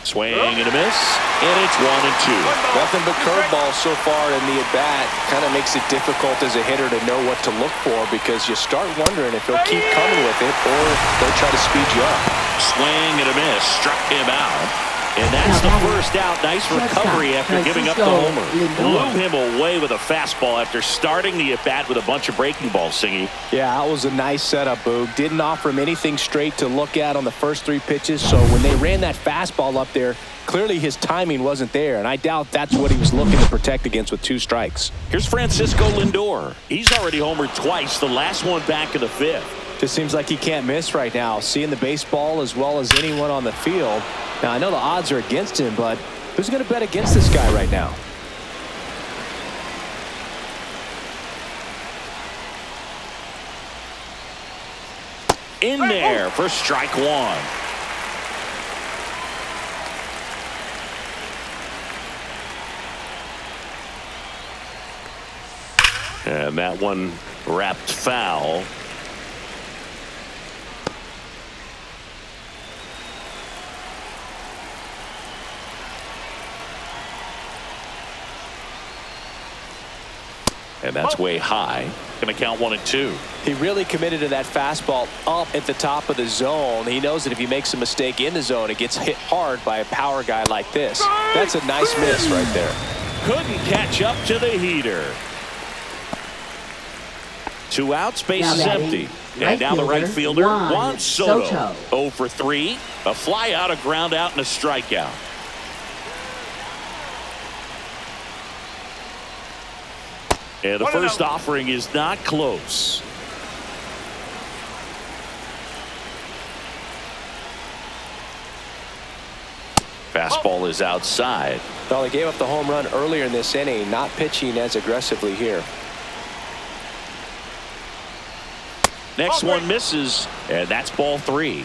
Swing and a miss. and it's 1-2. Nothing but curveballs so far in the at-bat. Kind of makes it difficult as a hitter to know what to look for because you start wondering if he'll keep coming with it or they'll try to speed you up. Swing and a miss. Struck him out. And that's the first out. Nice recovery after giving up the homer. Blew him away with a fastball after starting the at-bat with a bunch of breaking balls, Singy. Yeah, that was a nice setup, Boog. Didn't offer him anything straight to look at on the first 3 pitches, so when they ran that fastball up there, clearly his timing wasn't there, and I doubt that's what he was looking to protect against with 2 strikes. Here's Francisco Lindor. He's already homered twice, the last one back in the 5th. Just seems like he can't miss right now, seeing the baseball as well as anyone on the field. Now, I know the odds are against him, but who's going to bet against this guy right now? In there for strike 1. And that one wrapped foul. And that's way high. Going to count 1-2. He really committed to that fastball up at the top of the zone. He knows that if he makes a mistake in the zone, it gets hit hard by a power guy like this. That's a nice miss right there. Couldn't catch up to the heater. 2 outs, base is empty. And now the right fielder, Juan Soto. 0 for 3. A fly out, a ground out, and a strikeout. And the first offering is not close. Fastball is outside. Well, he gave up the home run earlier in this inning, not pitching as aggressively here. Next one misses, and that's ball 3.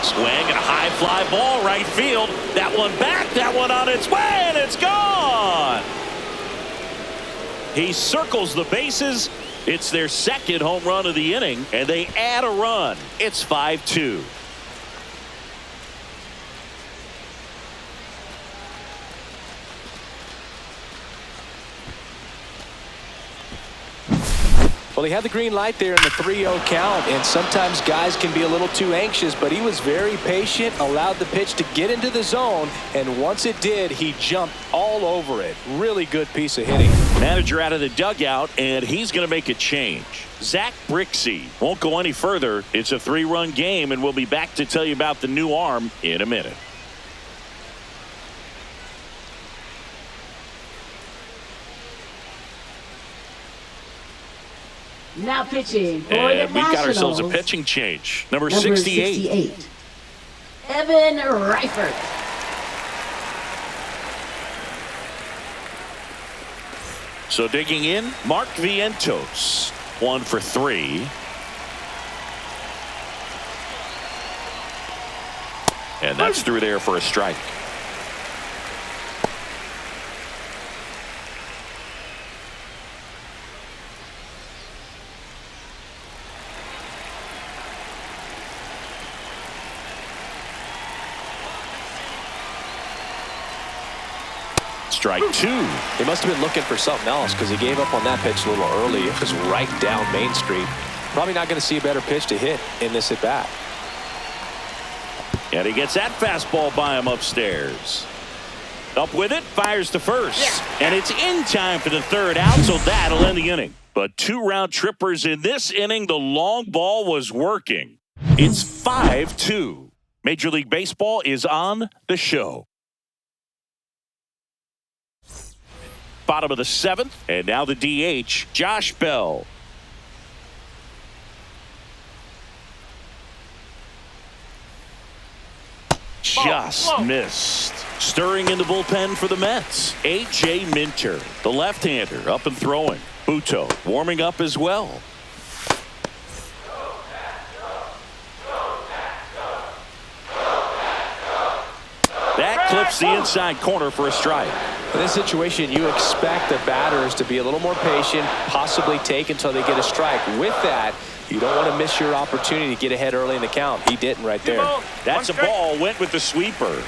Swing and a high fly ball right field. That one back, that one on its way, and it's gone. He circles the bases. It's their second home run of the inning, and they add a run. It's 5-2. Well, he had the green light there in the 3-0 count, and sometimes guys can be a little too anxious, but he was very patient, allowed the pitch to get into the zone, and once it did, he jumped all over it. Really good piece of hitting. Manager out of the dugout, and he's going to make a change. Zach Brixey won't go any further. It's a 3-run game, and we'll be back to tell you about the new arm in a minute. Now pitching for the And we've got ourselves a Nationals, pitching change. Number 68. Evan Reifert. So digging in, Mark Vientos. 1 for 3. And that's through there for a strike. Strike 2. He must have been looking for something else because he gave up on that pitch a little early. It was right down Main Street. Probably not going to see a better pitch to hit in this at bat. And he gets that fastball by him upstairs. Up with it, fires to first. And it's in time for the 3rd out, so that'll end the inning. But 2 round trippers in this inning, the long ball was working. It's 5-2. Major League Baseball is on the show. Bottom of the 7th, and now the DH, Josh Bell. Just missed. Stirring in the bullpen for the Mets, A.J. Minter, the left-hander, up and throwing. Buto warming up as well. clips the inside corner for a strike. In this situation, you expect the batters to be a little more patient, possibly take until they get a strike. With that, you don't want to miss your opportunity to get ahead early in the count. He didn't right there. That's a ball. Went with the sweeper.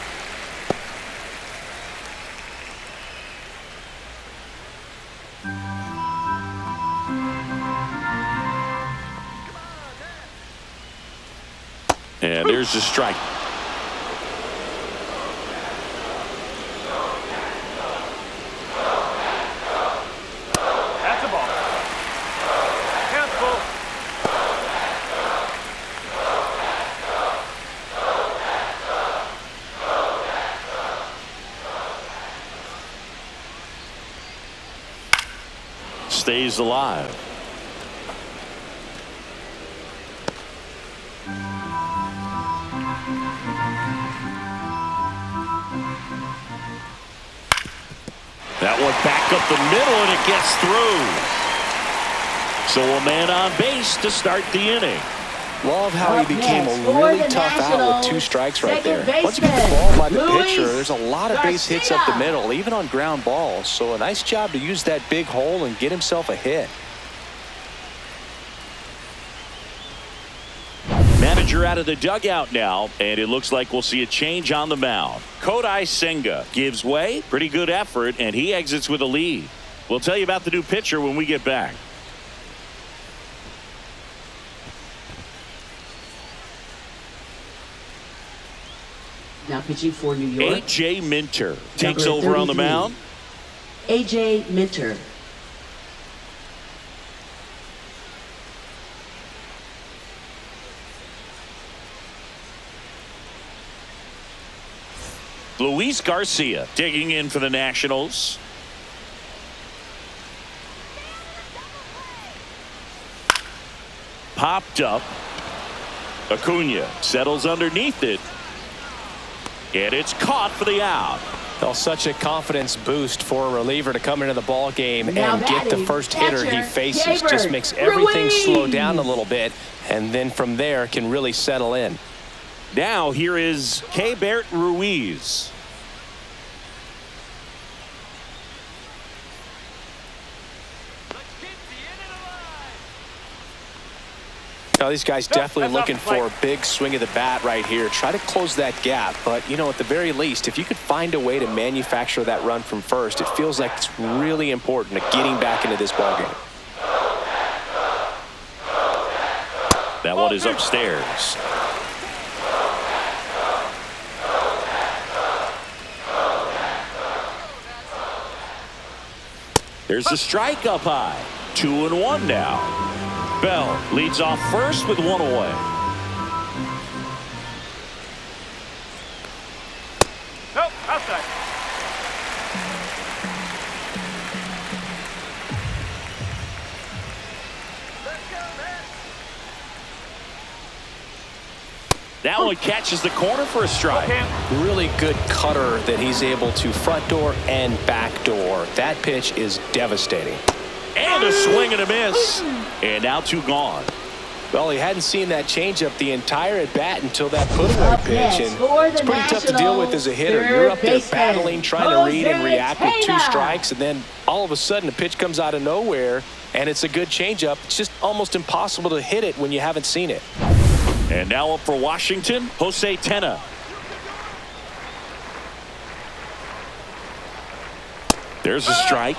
And there's the strike. That's a ball. Handful. Stays alive. That one back up the middle, and it gets through. So a man on base to start the inning. Love how he became next a for really the tough out Nationals, with 2 strikes right second there. Once you get the baseman, ball by the Luis pitcher, there's a lot of base hits up the Garcia. middle, even on ground balls. So a nice job to use that big hole and get himself a hit. Manager out of the dugout now, and it looks like we'll see a change on the mound. Kodai Senga gives way. Pretty good effort, and he exits with a lead. We'll tell you about the new pitcher when we get back. Now pitching for New York, A.J. Minter takes Number over on the 33. mound. A.J. Minter. Luis Garcia digging in for the Nationals. Popped up. Acuna settles underneath it. And it's caught for the out. Well, such a confidence boost for a reliever to come into the ball game Now and get the batting, first hitter he catcher, faces. Just Gabriel makes everything Ruiz. slow down a little bit, and then from there can really settle in. Now here is Keibert Ruiz. Let's keep the inning alive. Now, these guys definitely that's looking off the for a big swing of the bat right here. Try to close that gap. But, you know, at the very least, if you could find a way to manufacture that run from first, it feels like it's really important to getting back into this ballgame. That one is upstairs. There's the strike up high. 2-1 now. Bell leads off first with 1 away. Nope, outside. Let's go, man. That one catches the corner for a strike. Really good cutter that he's able to front door and back door. That pitch is devastating. And a swing and a miss. And now 2 gone. Well, he hadn't seen that changeup the entire at bat until that put away Up pitch, next and for the it's pretty tough to deal with as a hitter. You're up there Nationals, third battling, trying to read and baseman, react with 2 Jose strikes, and then all of a sudden a pitch comes out of nowhere, and it's a good changeup. It's just almost impossible to hit it when you haven't seen it. And now up for Washington, Jose Tena. There's a strike.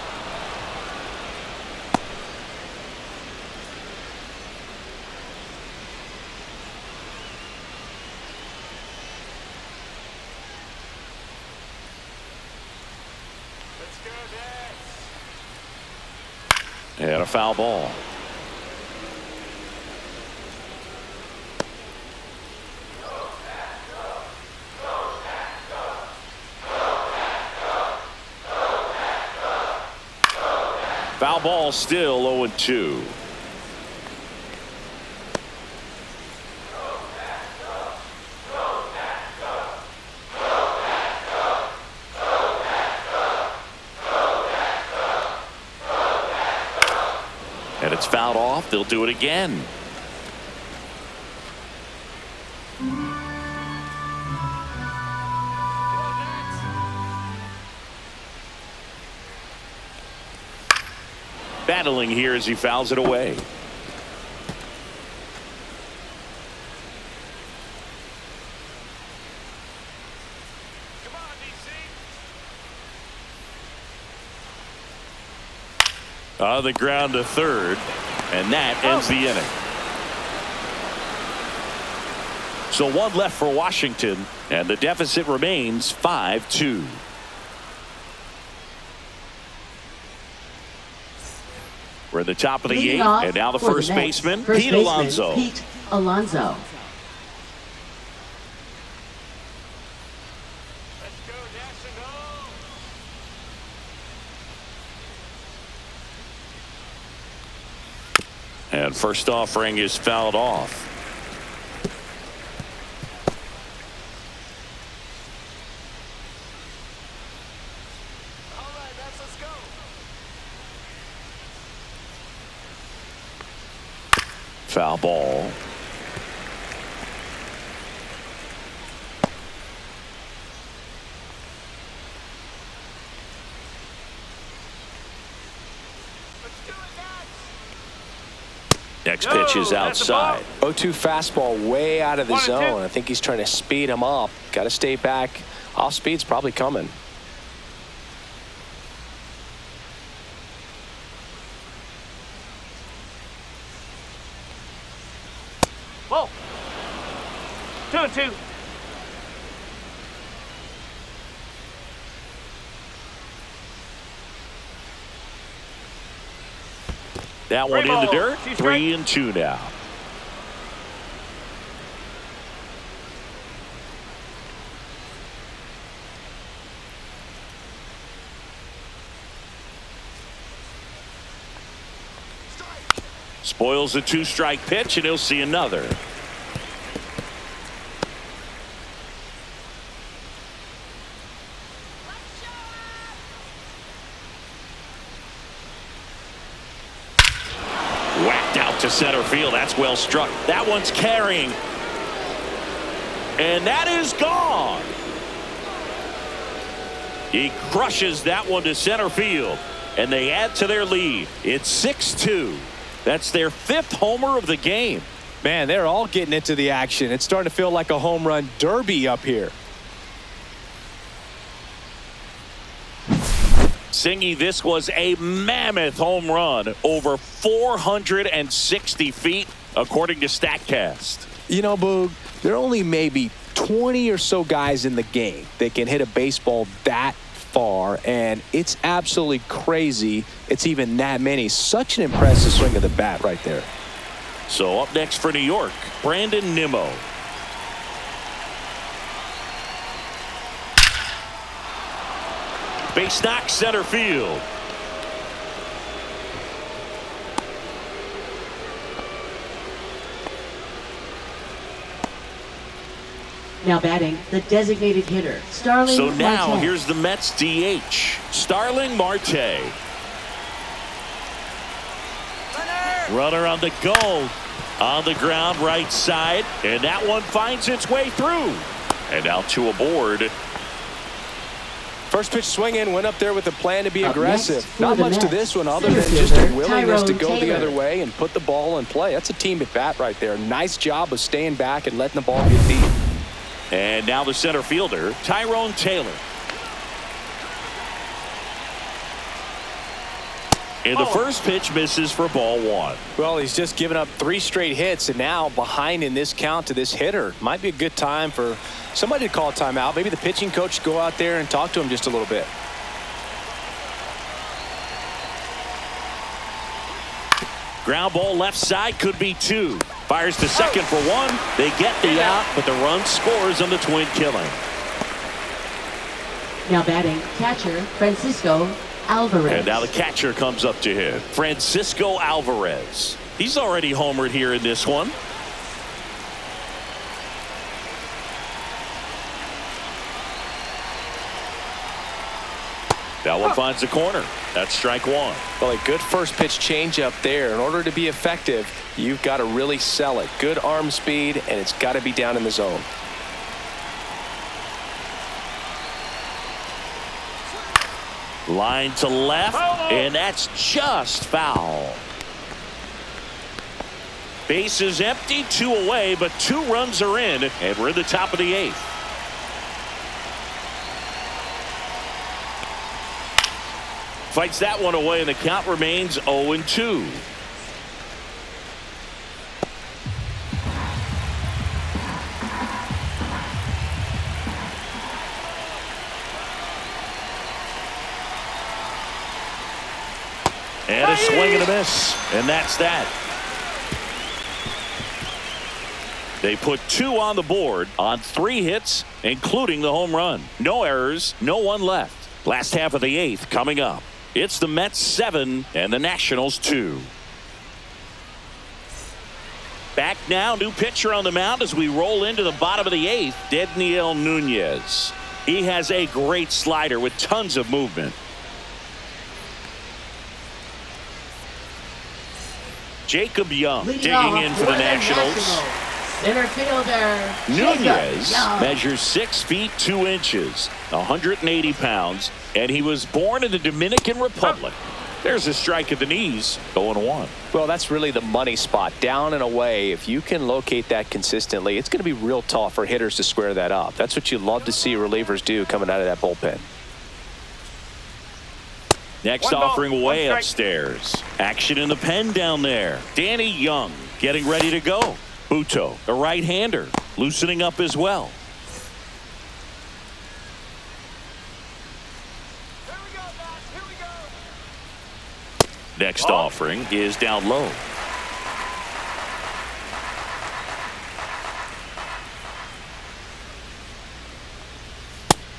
Let's go, Dax. And a foul ball. Foul ball, still 0-2. And it's fouled off. They'll do it again. Battling here as he fouls it away. Come on, DC. On the ground to third, and that ends the inning. So one left for Washington, and the deficit remains 5-2. We're at the top of the Leading eighth, off and now the for first Mets, baseman, first Pete baseman, Alonso. Pete Alonso. Let's go, Nationals. And first offering is fouled off. All right, Mets, let's go. Foul ball. Let's do it, Mets. Next pitch is that's a ball. outside. 0-2 fastball way out of the 1-2. zone. I think he's trying to speed him up. Got to stay back. Off speed's probably coming. Whoa. 2-2. That one in the ball. dirt. 2 strike. 3-2 now. Spoils a 2-strike pitch, and he'll see another. Whacked out to center field. That's well struck. That one's carrying. And that is gone. He crushes that one to center field. And they add to their lead. It's 6-2. That's their 5th homer of the game. Man, they're all getting into the action. It's starting to feel like a home run derby up here. Singy, this was a mammoth home run over 460 feet, according to StatCast. You know, Boog, there are only maybe 20 or so guys in the game that can hit a baseball that far, and it's absolutely crazy it's even that many. Such an impressive swing of the bat right there. So up next for New York, Brandon Nimmo. Base knock, center field. Now batting, the designated hitter, Starling So now Marte. here's the Mets DH, Starling Marte. Runner on the go. On the ground, right side. And that one finds its way through. And now 2 aboard. First pitch swinging, went up there with a plan to be Up aggressive. next for Not the much to Mets, this one other center than just a fielder, willingness to Tyrone go the Taylor. other way and put the ball in play. That's a team at bat right there. Nice job of staying back and letting the ball get deep. And now the center fielder, Tyrone Taylor. And the first pitch misses for ball 1. Well, he's just given up 3 straight hits, and now behind in this count to this hitter. Might be a good time for somebody to call a timeout. Maybe the pitching coach go out there and talk to him just a little bit. Ground ball left side, could be 2. Fires to second for 1. They get the out, but the run scores on the twin killing. Now batting, catcher, Francisco Alvarez. And now the catcher comes up to him, Francisco Alvarez. He's already homered here in this one. That one finds the corner. That's strike 1. Well, a good first pitch changeup there. In order to be effective, you've got to really sell it. Good arm speed, and it's got to be down in the zone. Line to left, and that's just foul. Base is empty, 2 away, but 2 runs are in, and we're in the top of the 8th. Fights that one away, and the count remains 0-2. And a swing and a miss, and that's that. They put 2 on the board on 3 hits, including the home run. No errors, no one left. Last half of the 8th coming up. It's the Mets 7 and the Nationals 2. Back now, new pitcher on the mound as we roll into the bottom of the 8th, Dedniel Nunez. He has a great slider with tons of movement. Jacob Young digging in for the Nationals. Center fielder Nunez measures 6 feet 2 inches, 180 pounds, and he was born in the Dominican Republic. There's a strike at the knees, 0-1. Well, that's really the money spot, down and away. If you can locate that consistently, it's going to be real tough for hitters to square that up. That's what you love to see relievers do coming out of that bullpen. Next offering way upstairs. Action in the pen down there. Danny Young getting ready to go. Buto, a right-hander, loosening up as well. Here we go, guys. Here we go. Next offering is down low.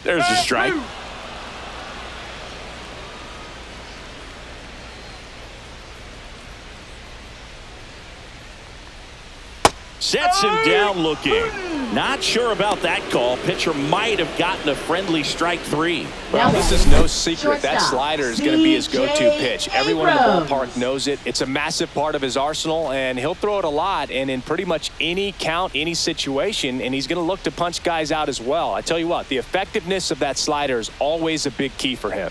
There's the strike. Sets him down looking. Not sure about that call. Pitcher might have gotten a friendly strike 3. Well, this is no secret. That slider is going to be his go-to pitch. Everyone in the ballpark knows it. It's a massive part of his arsenal, and he'll throw it a lot and in pretty much any count, any situation, and he's going to look to punch guys out as well. I tell you what, the effectiveness of that slider is always a big key for him.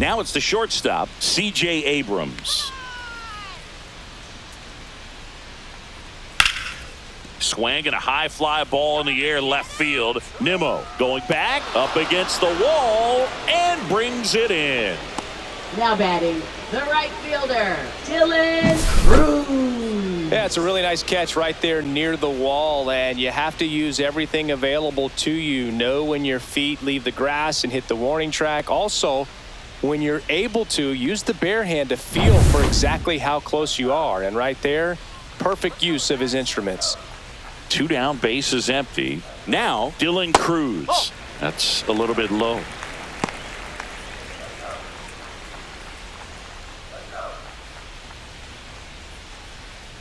Now it's the shortstop, C.J. Abrams. Swing and a high fly ball in the air left field. Nimmo going back up against the wall and brings it in. Now batting, the right fielder, Dylan Cruz. Yeah, it's a really nice catch right there near the wall, and you have to use everything available to you. Know when your feet leave the grass and hit the warning track. Also, when you're able to, use the bare hand to feel for exactly how close you are. And right there, perfect use of his instruments. 2 down, base is empty. Now, Dylan Cruz. That's a little bit low.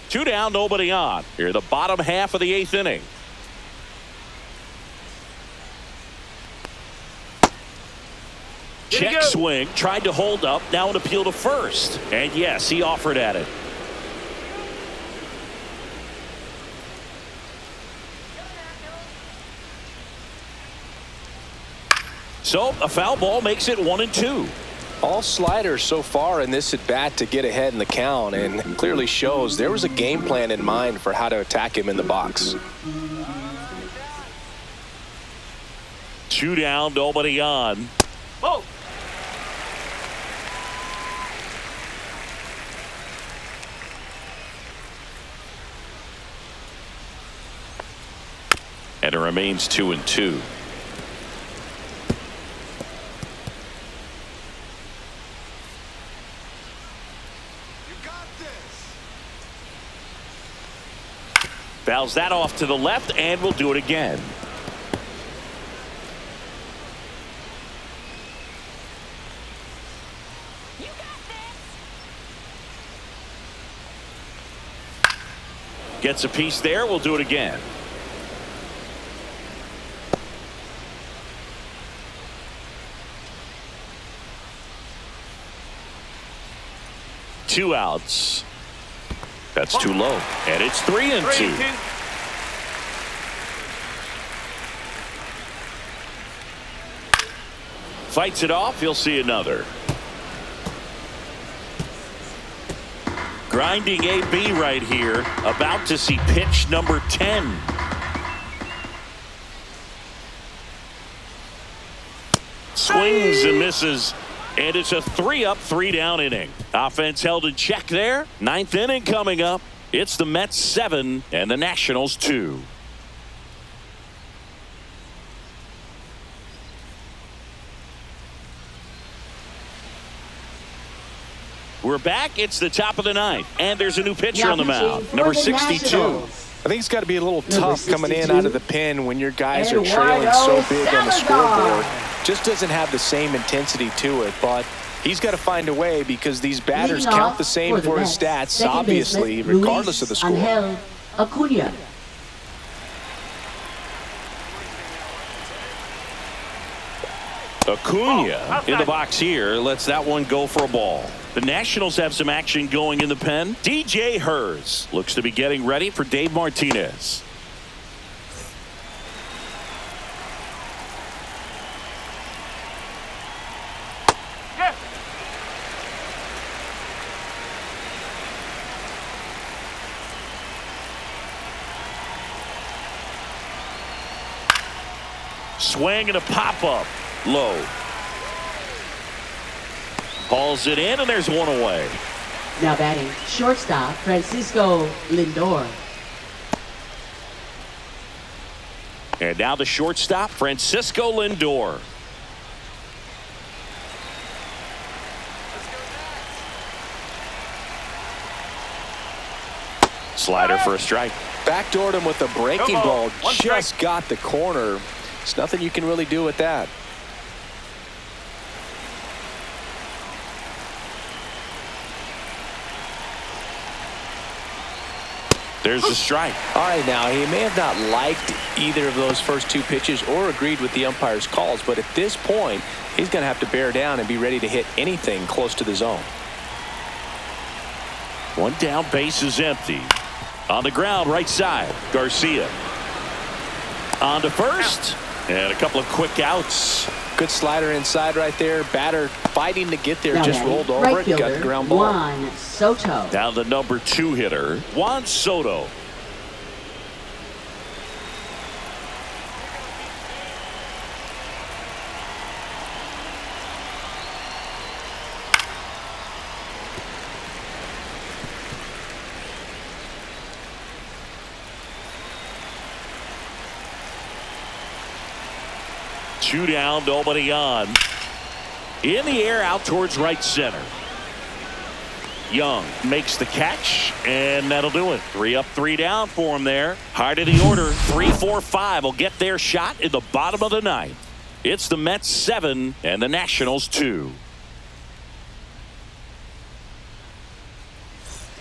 Two down, nobody on. Here, the bottom half of the 8th inning. Check swing, tried to hold up, now an appeal to first. And yes, he offered at it. So a foul ball makes it 1-2. All sliders so far in this at bat to get ahead in the count, and clearly shows there was a game plan in mind for how to attack him in the box. 2 down, nobody on. Whoa. And it remains 2-2. Fouls that off to the left, and we'll do it again. You got this. Gets a piece there. We'll do it again. Two outs. That's too low. And it's 3-2. Fights it off. He'll see another. Grinding AB right here. About to see pitch number 10. Swings and misses. And it's a 3-up, 3-down inning. Offense held in check there. 9th inning coming up. It's the Mets 7 and the Nationals 2. We're back. It's the top of the 9th. And there's a new pitcher on the mound. Number 62. I think it's got to be a little tough coming in out of the pen when your guys are trailing so big on the scoreboard. Just doesn't have the same intensity to it, but he's got to find a way because these batters count the same for his stats, obviously, regardless of the score. Acuna in the box here lets that one go for a ball. The Nationals have some action going in the pen. DJ Hers looks to be getting ready for Dave Martinez. Swing and a pop-up. Low. Hauls it in, and there's one away. Now batting, shortstop, Francisco Lindor. And now the shortstop, Francisco Lindor. Slider for a strike. Backdoored him with a breaking ball. Just got the corner. There's nothing you can really do with that. There's the strike. All right, now, he may have not liked either of those first two pitches or agreed with the umpire's calls, but at this point, he's going to have to bear down and be ready to hit anything close to the zone. One down, base is empty. On the ground, right side, Garcia. On to first, and a couple of quick outs. Good slider inside right there. Batter fighting to get there, just rolled over it, got the ground ball. Juan Soto. Now the number 2 hitter, Juan Soto. Two down, nobody on. In the air, out towards right center. Young makes the catch, and that'll do it. 3 up, 3 down for him there. Heart of the order, 3, 4, 5 will get their shot in the bottom of the 9th. It's the Mets 7 and the Nationals 2.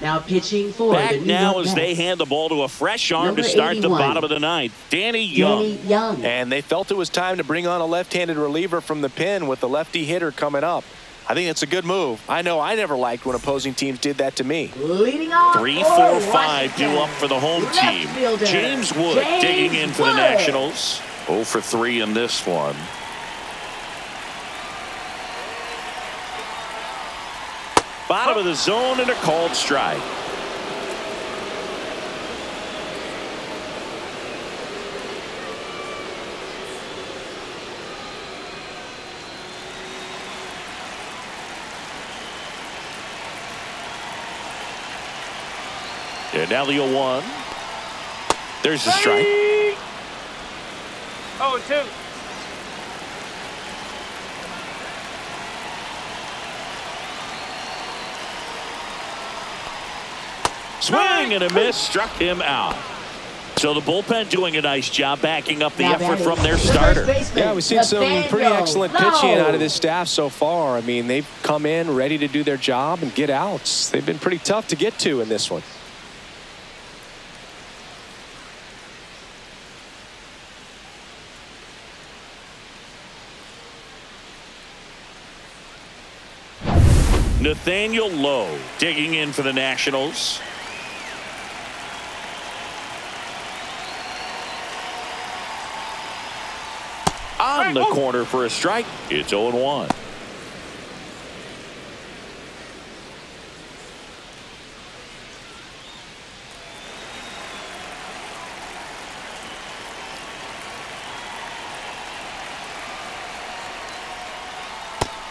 Now pitching for Back the New now York as they Mets. hand the ball to a fresh arm Number to start 81. the bottom of the 9th. Danny Young. And they felt it was time to bring on a left-handed reliever from the pen with the lefty hitter coming up. I think it's a good move. I know I never liked when opposing teams did that to me. Leading off 3, for 4, 5 Washington, due up for the home left team. fielder, James Wood digging in for the Nationals. 0 for 3 in this one. Bottom of the zone and a called strike. And now the 0-1. There's the strike. 0-2. Swing and a miss, struck him out. So the bullpen doing a nice job backing up the Now effort batting, from their the first starter. baseman, Yeah, we've seen some pretty Nathaniel excellent Lowe. pitching out of this staff so far. I mean, they've come in ready to do their job and get outs. They've been pretty tough to get to in this one. Nathaniel Lowe digging in for the Nationals. On On the corner for a strike. It's 0-1.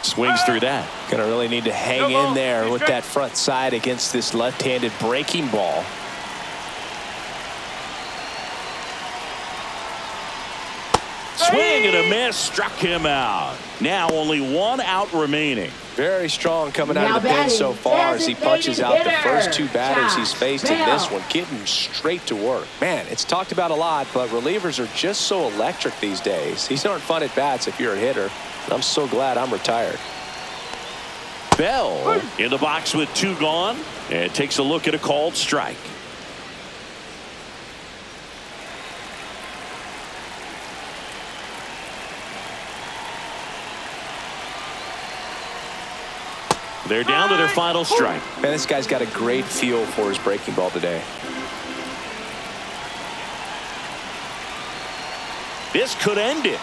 Swings through that. Gonna really need to hang in there with that front side against this left-handed breaking ball. Swing and a miss, struck him out. Now only 1 out remaining. Very strong coming out of the pen so far as he punches out the first 2 batters he's faced in this one, getting straight to work. Man, it's talked about a lot, but relievers are just so electric these days. These aren't fun at bats if you're a hitter. I'm so glad I'm retired. Bell in the box with 2 gone and takes a look at a called strike. They're down to their final strike. Man, this guy's got a great feel for his breaking ball today. This could end it.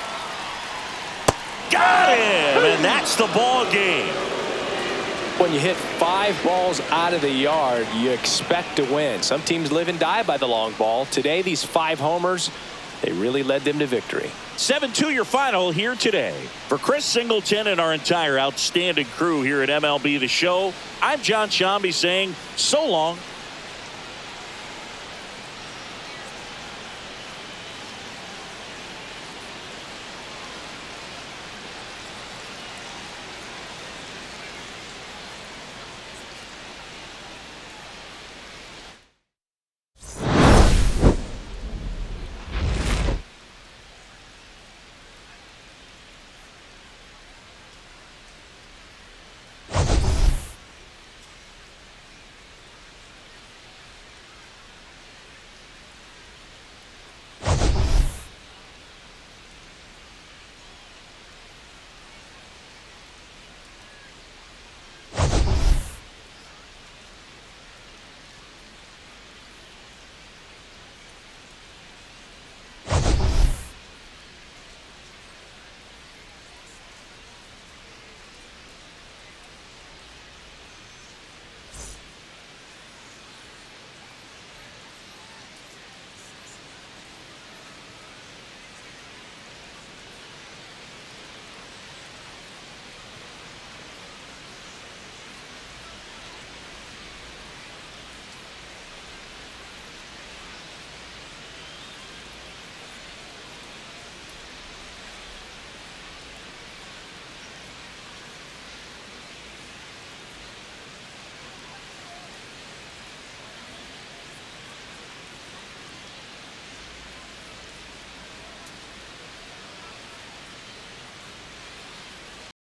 Got him, and that's the ball game. When you hit 5 balls out of the yard, you expect to win. Some teams live and die by the long ball. Today, these 5 homers, they really led them to victory. 7-2 your final here today. For Chris Singleton and our entire outstanding crew here at MLB The Show, I'm John Shambi saying so long